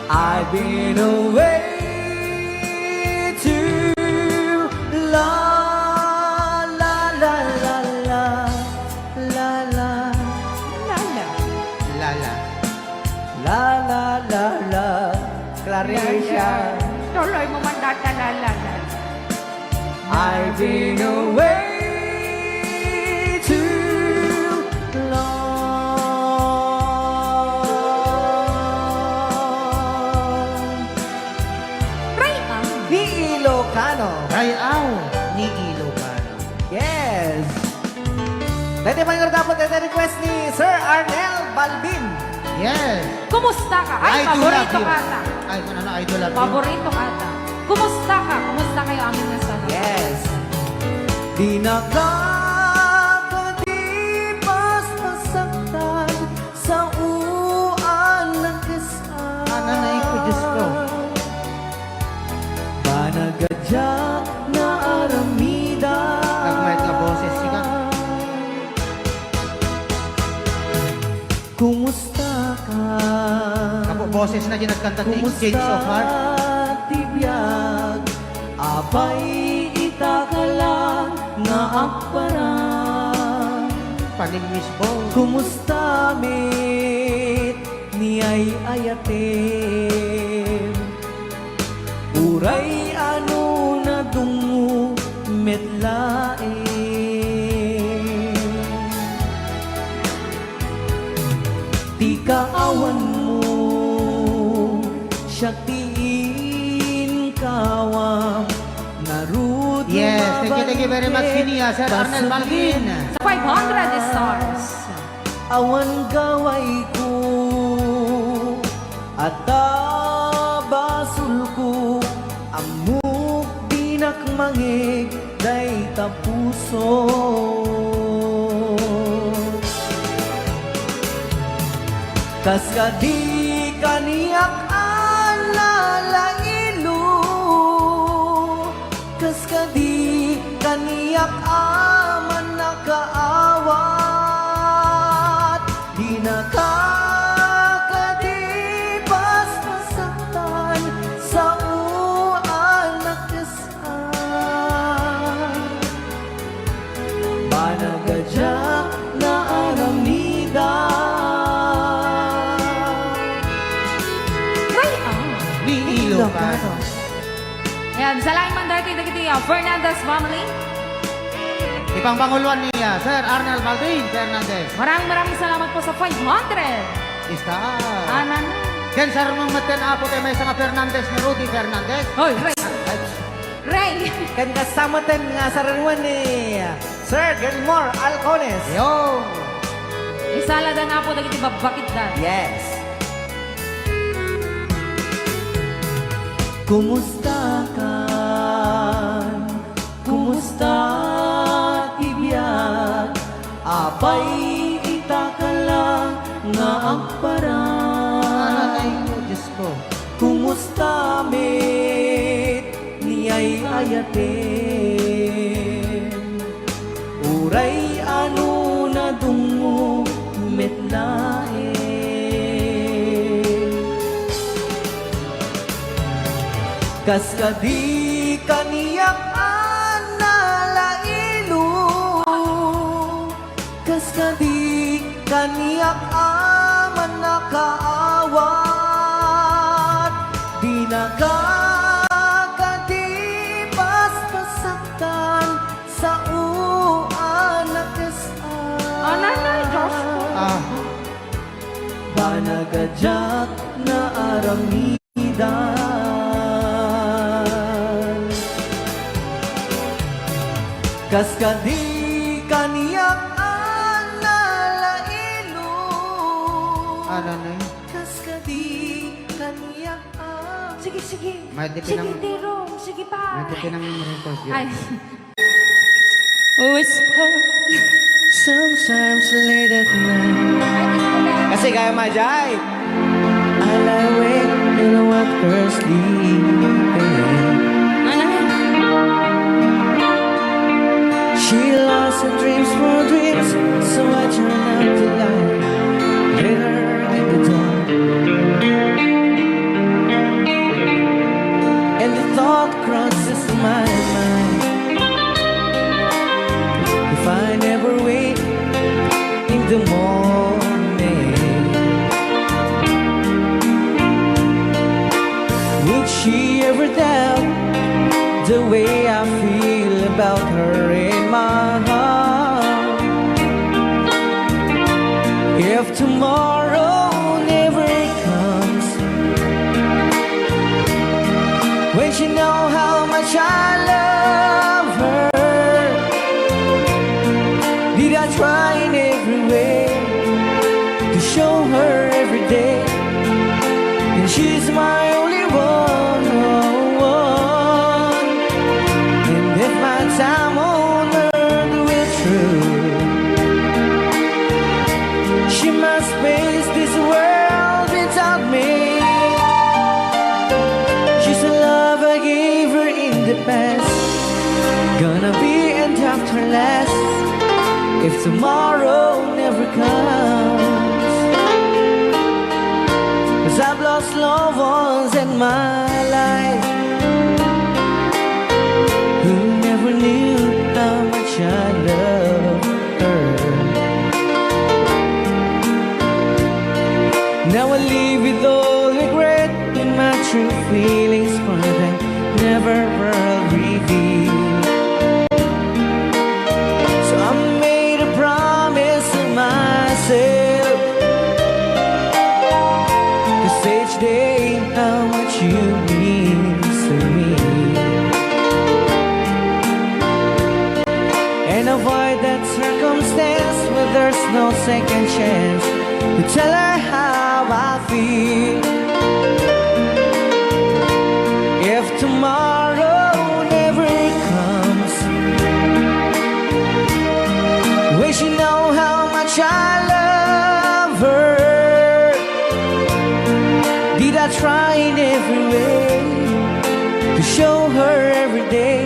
Speaker 7: I've been away too long. La la la la la la.
Speaker 6: Lala.
Speaker 7: La la la la, Claricia.
Speaker 3: Tuloy mo man datalala.
Speaker 7: I've been away too long.
Speaker 1: Ni Ilocano.
Speaker 6: Rayaw ni Ilocano.
Speaker 1: Yes. Pwede ba yung dapat ito request ni Sir Arnel Balbin?
Speaker 6: Yes.
Speaker 3: Kumusta ka? Ay,
Speaker 6: I do love
Speaker 3: paborito
Speaker 6: you.
Speaker 3: ka ata.
Speaker 6: Ay, ano, idol love you.
Speaker 3: Paborito ka ata. Kumusta ka? Kumusta kayo aming nasabi?
Speaker 1: Yes.
Speaker 7: Di nakakadipas masaktan sa uan ng kasal.
Speaker 6: Nanay ko, Diyos ko.
Speaker 7: Banagadya na aramida.
Speaker 6: Nagmayat na boses siya.
Speaker 7: Kumusta ka?
Speaker 6: Ako boses na dyan nagkanta ni Exchange of Heart.
Speaker 7: Tibiyag, apay itaka lang nga akparang.
Speaker 6: Paning misbo.
Speaker 7: Kumusta mit ni Ayayaten? Uray ano na dungo metlae. Di kaawan mo siya tiin kawam narud.
Speaker 6: Yes, thank you very much, Sinia, Sir Arnel Balbin.
Speaker 3: 500 stars.
Speaker 7: Awan gaway ko at basul ko amuk dinak mangig day tapuso. Kas kadi kaniyak alala ilog kas kadi kaniyak aman nakaawat, di nakakadipas masaktan sa uanak kasan. Banagadya na aramida.
Speaker 5: Ni Ilocano.
Speaker 3: Ayan, sa laing mandarti dagiti Fernandez family.
Speaker 5: Ipang panguluan niya, Sir Arnel Maldin Fernandez.
Speaker 3: Maraming salamat po sa 500.
Speaker 5: Isa.
Speaker 3: Anan.
Speaker 5: Ken Sir mong maten apo tayo may mga Fernandez ni Rudy Fernandez.
Speaker 3: Hoy, Ray. Ray.
Speaker 1: Kan kasama ten nga sa ranuan ni Sir Gilmore Alcones.
Speaker 5: Yo.
Speaker 3: Isala na po dagiti babakit dan.
Speaker 1: Yes.
Speaker 7: Kumusta ka? Kumusta tibiyat? Apay ita ka lang nga agparan.
Speaker 5: Ay, Diyos ko.
Speaker 7: Kumusta met ni Ayayaten? Uray ano na dungo met nae. Kas kadi kaniyak analailo, kas kadi kaniyak aman nakaawat, di nakakadipas pasaktan sa uanak kasan.
Speaker 3: Ananay, Diyos ko.
Speaker 7: Banagadyak na aramidan. Kas kadi kaniyak analailo,
Speaker 5: Ano na yun?
Speaker 7: kas kadi kaniyak
Speaker 3: Sige, sige.
Speaker 5: May di
Speaker 3: Sige,
Speaker 5: pinang-
Speaker 3: Tiro. Sige pa.
Speaker 5: May tipin ng records yun.
Speaker 3: Ay. Whisper.
Speaker 7: sometimes late at night.
Speaker 1: Kasi kaya majay.
Speaker 7: I lie awake and watch her sleeping. She lost her dreams for dreams, so I turn out the light, let her in the dark. And the thought crosses my mind, if I never wake in the morning, would she ever doubt the way I feel about her in my heart? If tomorrow never comes, when she know how much I love her, did I try in every way to show her every day, and she's my only one. And if my time on earth were true, she must face this world without me. She's the love I gave her in the past, gonna be end after last, if tomorrow never comes. 'Cause I've lost loved ones in my life who never knew how much I love her. Now I live with all regret, and my true feelings for them never were revealed. So I made a promise to myself, 'cause each day how much you mean to me, and avoid that circumstance where there's no second chance to tell her how I feel. If tomorrow never comes, will she know how much I love her? Did I try in every way to show her every day,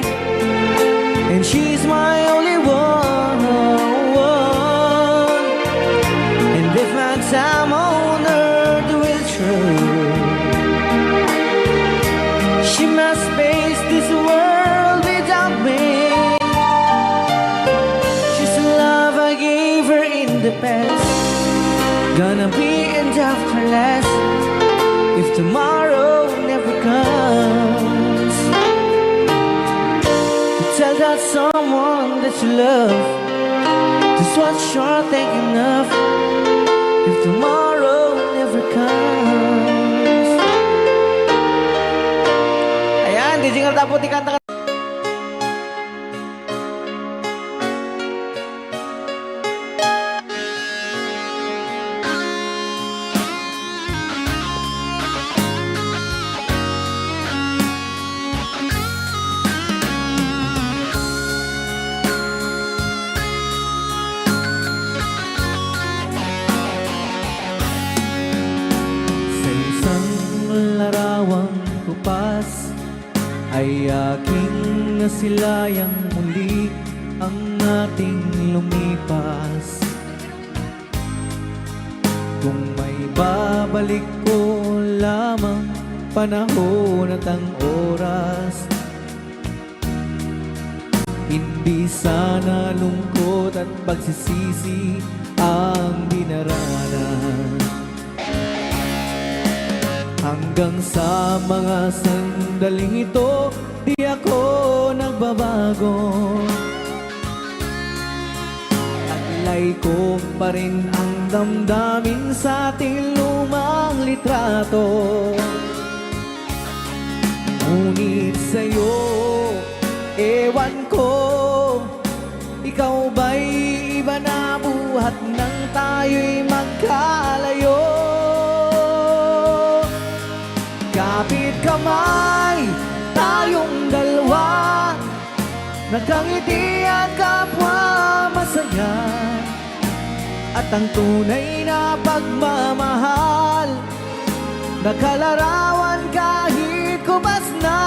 Speaker 7: the past. Gonna be end after last if tomorrow never comes. To tell that someone that you love just what you're thinking of if tomorrow never comes.
Speaker 1: Ayan, di jingle tapo, di kanta.
Speaker 7: Sa isang larawang kupas ay aking nasilayang muli ang ating lumipas. Kung may babalik ko lamang panahon at ang oras, hindi sana lungkot at pagsisisi ang dinaranan. Hanggang sa mga sandaling ito, di ako nagbabago. Taglay ko pa rin ang damdamin sa ating lumang litrato. Ngunit sa'yo, ewan ko, ikaw ba'y iba na buhat nang tayo'y magkalayo? Kapit kamay, tayong dalawa, nagkangiti at kapwa masaya. At ang tunay na pagmamahal, nagkalarawan kahit kubas na.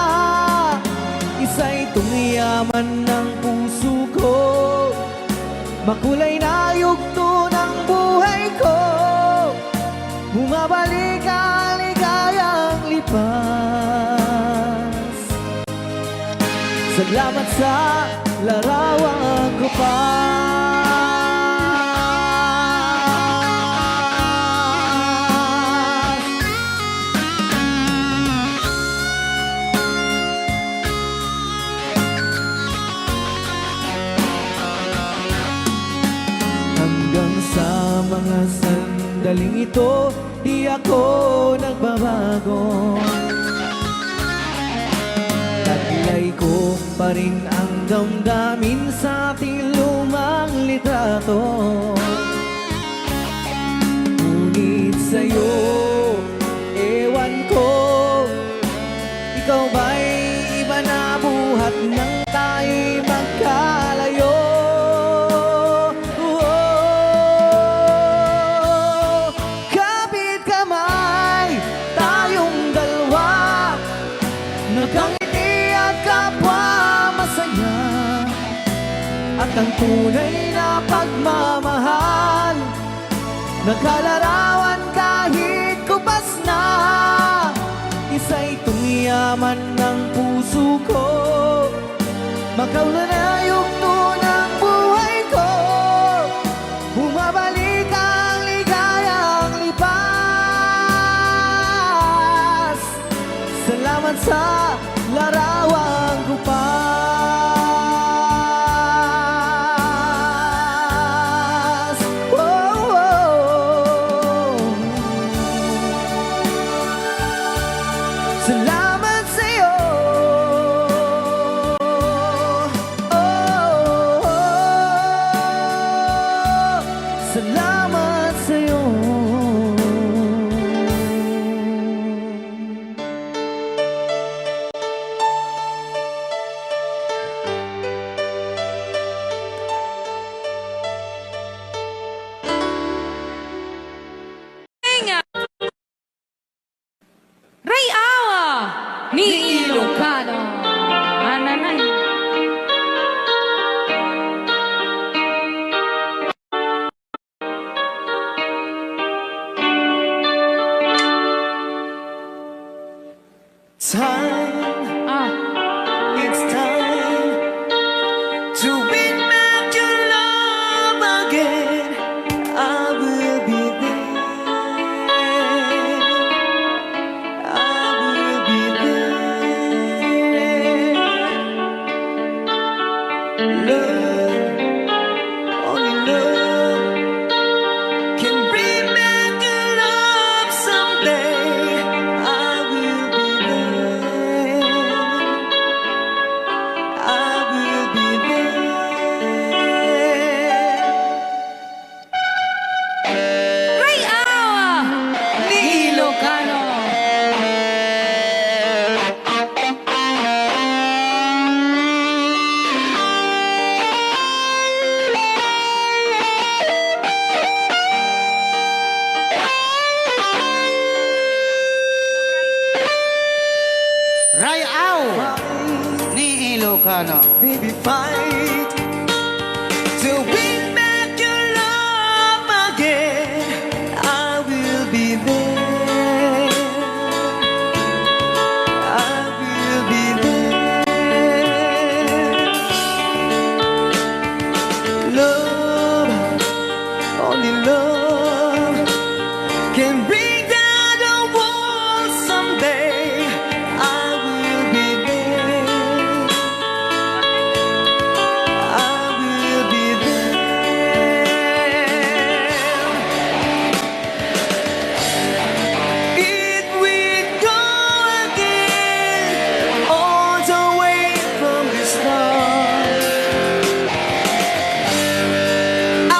Speaker 7: Isa'y tumiyaman ng puso ko, makulay na yugto ng buhay ko. Bumabalik ang ligayang lipas. Salamat sa larawan ko pa. Hanggang sa mga sandaling ito, di ako nagbabago. Taglay ko pa rin ang damdamin sa ating lumang litrato. Ngunit sa'yo, ewan ko, ikaw ba'y iba na buhat nang tayo'y magkalayo? At ang tunay na pagmamahal, nagkalarawan kahit kubas na. Isa'y tumiyaman ng puso ko, makaula na yugto ng buhay ko. Bumabalik ang ligayang lipas. Salamat sa larawan ko pa. Salamat sa'yo. Salamat sa'yo.
Speaker 3: Rayawa ni Ilocano. Agnanayon.
Speaker 7: Time,
Speaker 3: Ah,
Speaker 7: it's time to win back your love again.
Speaker 3: Rayaw ni Ilocano.
Speaker 6: Rayaw ni Ilocano.
Speaker 7: Baby, fight to win back your love again. I will be there. I will be there. Love, only love can bring down the walls someday. I will be there. I will be there. It will go again, all the way from the start. I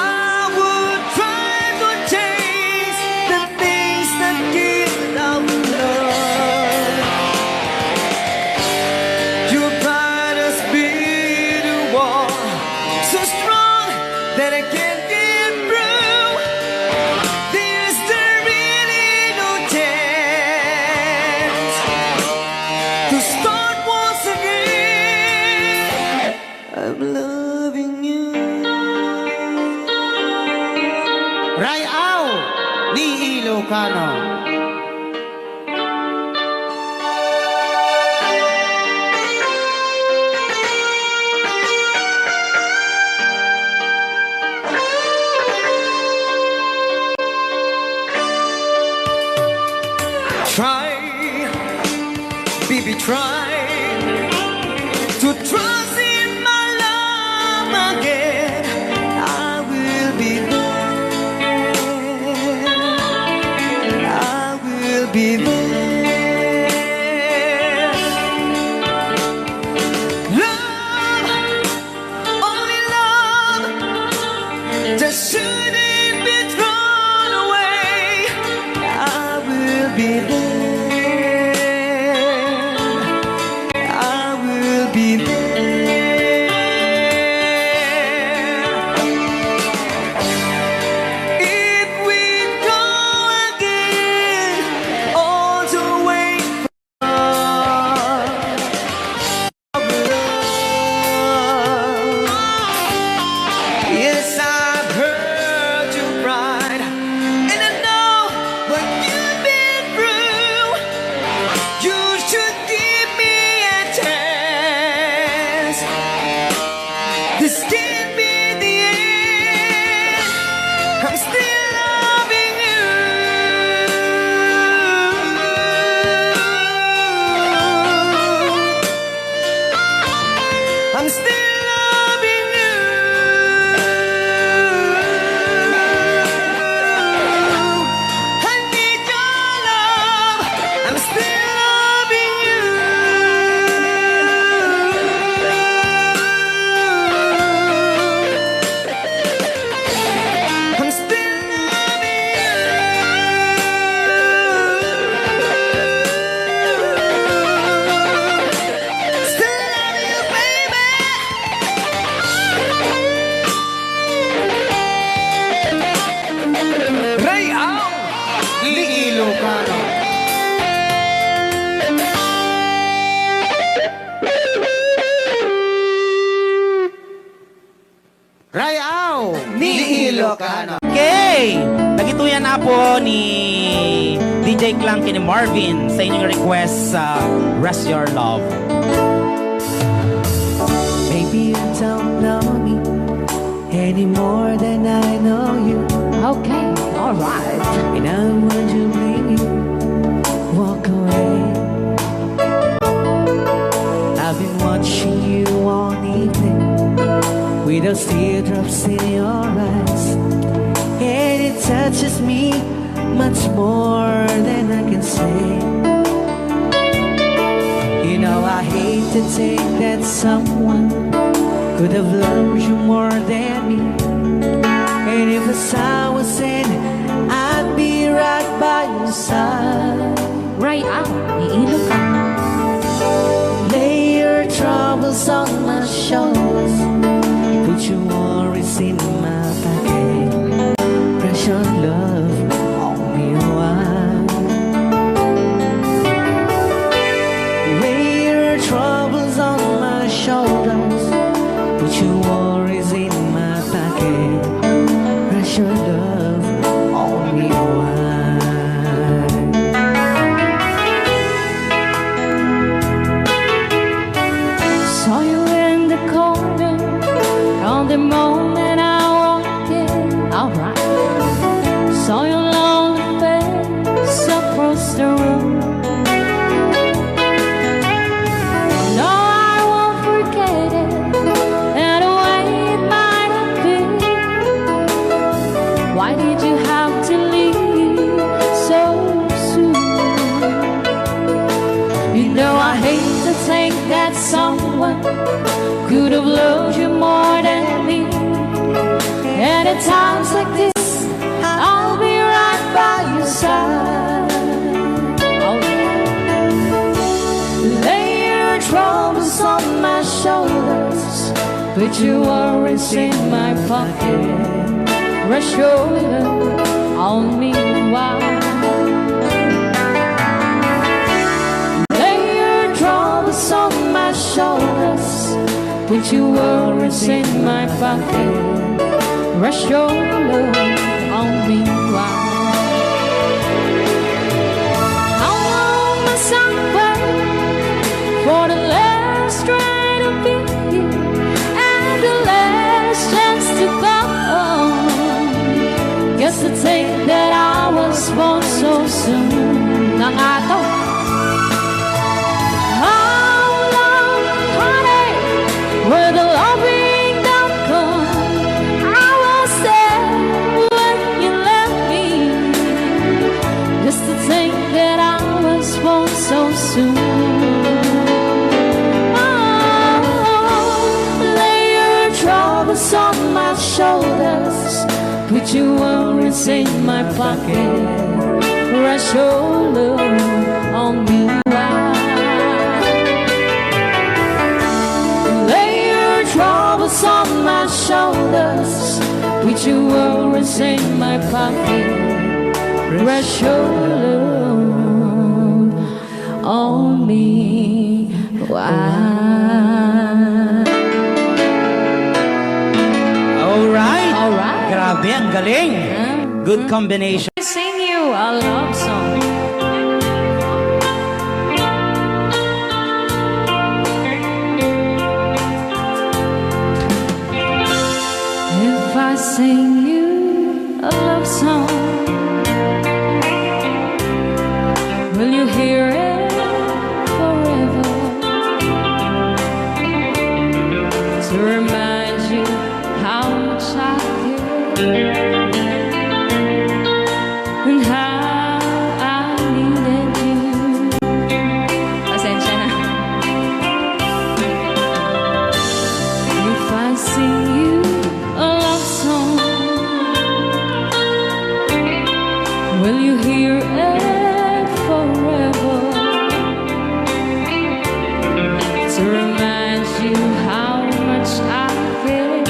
Speaker 7: would try to chase the things that give out love. Your brightest be the one, so strong that I can't get through. There's really no chance to start once again. I'm loving you.
Speaker 6: Rayaw ni Ilocano.
Speaker 7: Try, baby, try to trust in my love again. I will be there. I will be there. Love, only love, just shouldn't be thrown away. I will be there. I will be there. If we go again, all the way from love. Yes, I've heard you cry, and I know what you've been through. You should give me a chance. This can't be the end. I'm still loving you. I'm still loving you. I need your love. I'm still loving you. I'm still loving you. Still love you, baby. Rayaw
Speaker 6: Ni Ilocano. Rayaw ni Ilocano.
Speaker 8: Okay! Nagituyan na po ni DJ Clanky ni Marvin sa inyong request sa Rest Your Love.
Speaker 7: Maybe you don't know me any more than I know you.
Speaker 3: Okay, alright.
Speaker 7: And I want to bring you walk away. I've been watching you all evening with those teardrops in your eyes, and it touches me much more than I can say. You know I hate to think that someone could have loved you more than me. And if as I was saying side.
Speaker 3: Right out ni Ilocano.
Speaker 7: Lay your troubles on my shoulders. Put your worries in my pocket. Press your love on me a while. Lay your troubles on my shoulders. Put your worries in my pocket. Press your love on me a while.
Speaker 3: Saw you in the corner on the moment I walked in. Alright. Saw your lonely face across the room. No, I won't forget it, and the way it might have been. Why did you have to leave so soon? You know I hate to think that someone could have loved you more than me. And at times like this, I'll be right by your side. Oh, yeah.
Speaker 7: Lay your troubles on my shoulders.
Speaker 3: Put your worries in my pocket. Rest your love on me a while.
Speaker 7: Lay your troubles on my shoulders.
Speaker 3: Put your worries in my pocket. Rest your love on me a while. How long must I wait for the last train to be here and the last chance to go? Guess to think that I was born so soon. Na nga to. How long, honey, will the loving not come? I was there when you left me. Just to think that I was born so soon. Oh, lay your troubles on my shoulders. Put your worries in my pocket. Rest your love on me right.
Speaker 7: Lay your troubles on my shoulders.
Speaker 3: Put your worries in my pocket. Rest your love on me right.
Speaker 8: Alright.
Speaker 3: Alright.
Speaker 8: Grabe, ang galing. Good combination.
Speaker 3: I sing you a love song. If I sing you a love song, will you hear it forever? To remind you how much I care. And how I needed you. Pasensya na. If I sing you a love song, will you hear it forever? To remind you how much I care.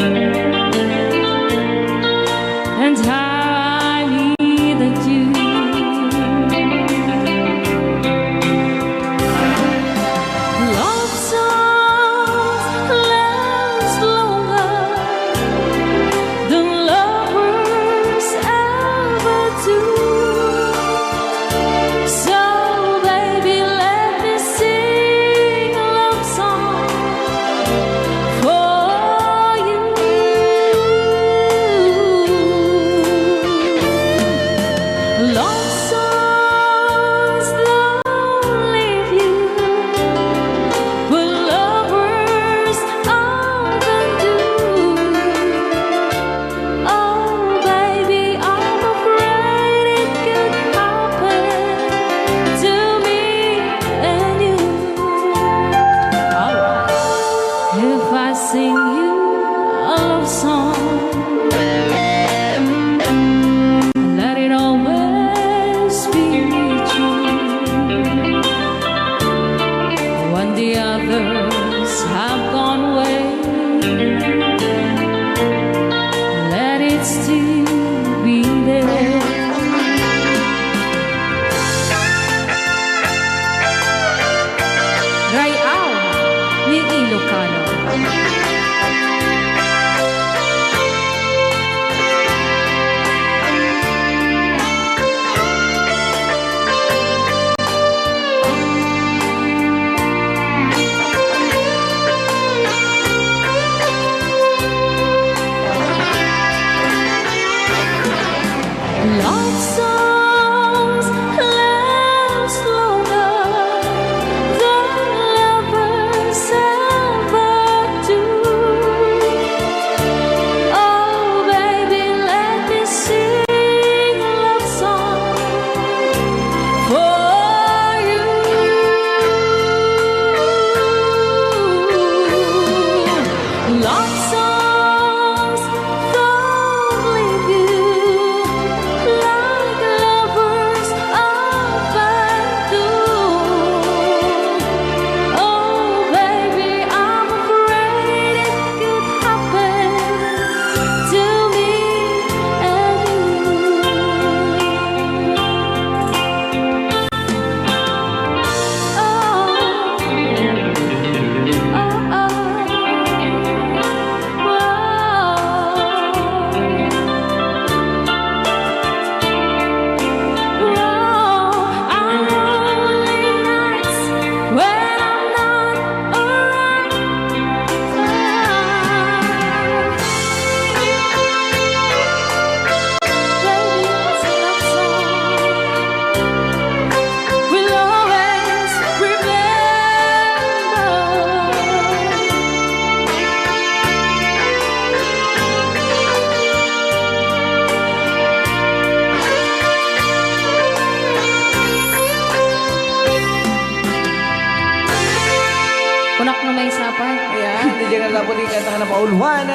Speaker 3: And how Love songs last longer than lovers ever do. Oh, baby, let me sing a love song for you. Love songs don't leave you like lovers often do. Oh, baby, I'm afraid it could happen to me and Kunak na may sapay.
Speaker 1: Ayan, DJ Carla po, di kanta ka na pauluan.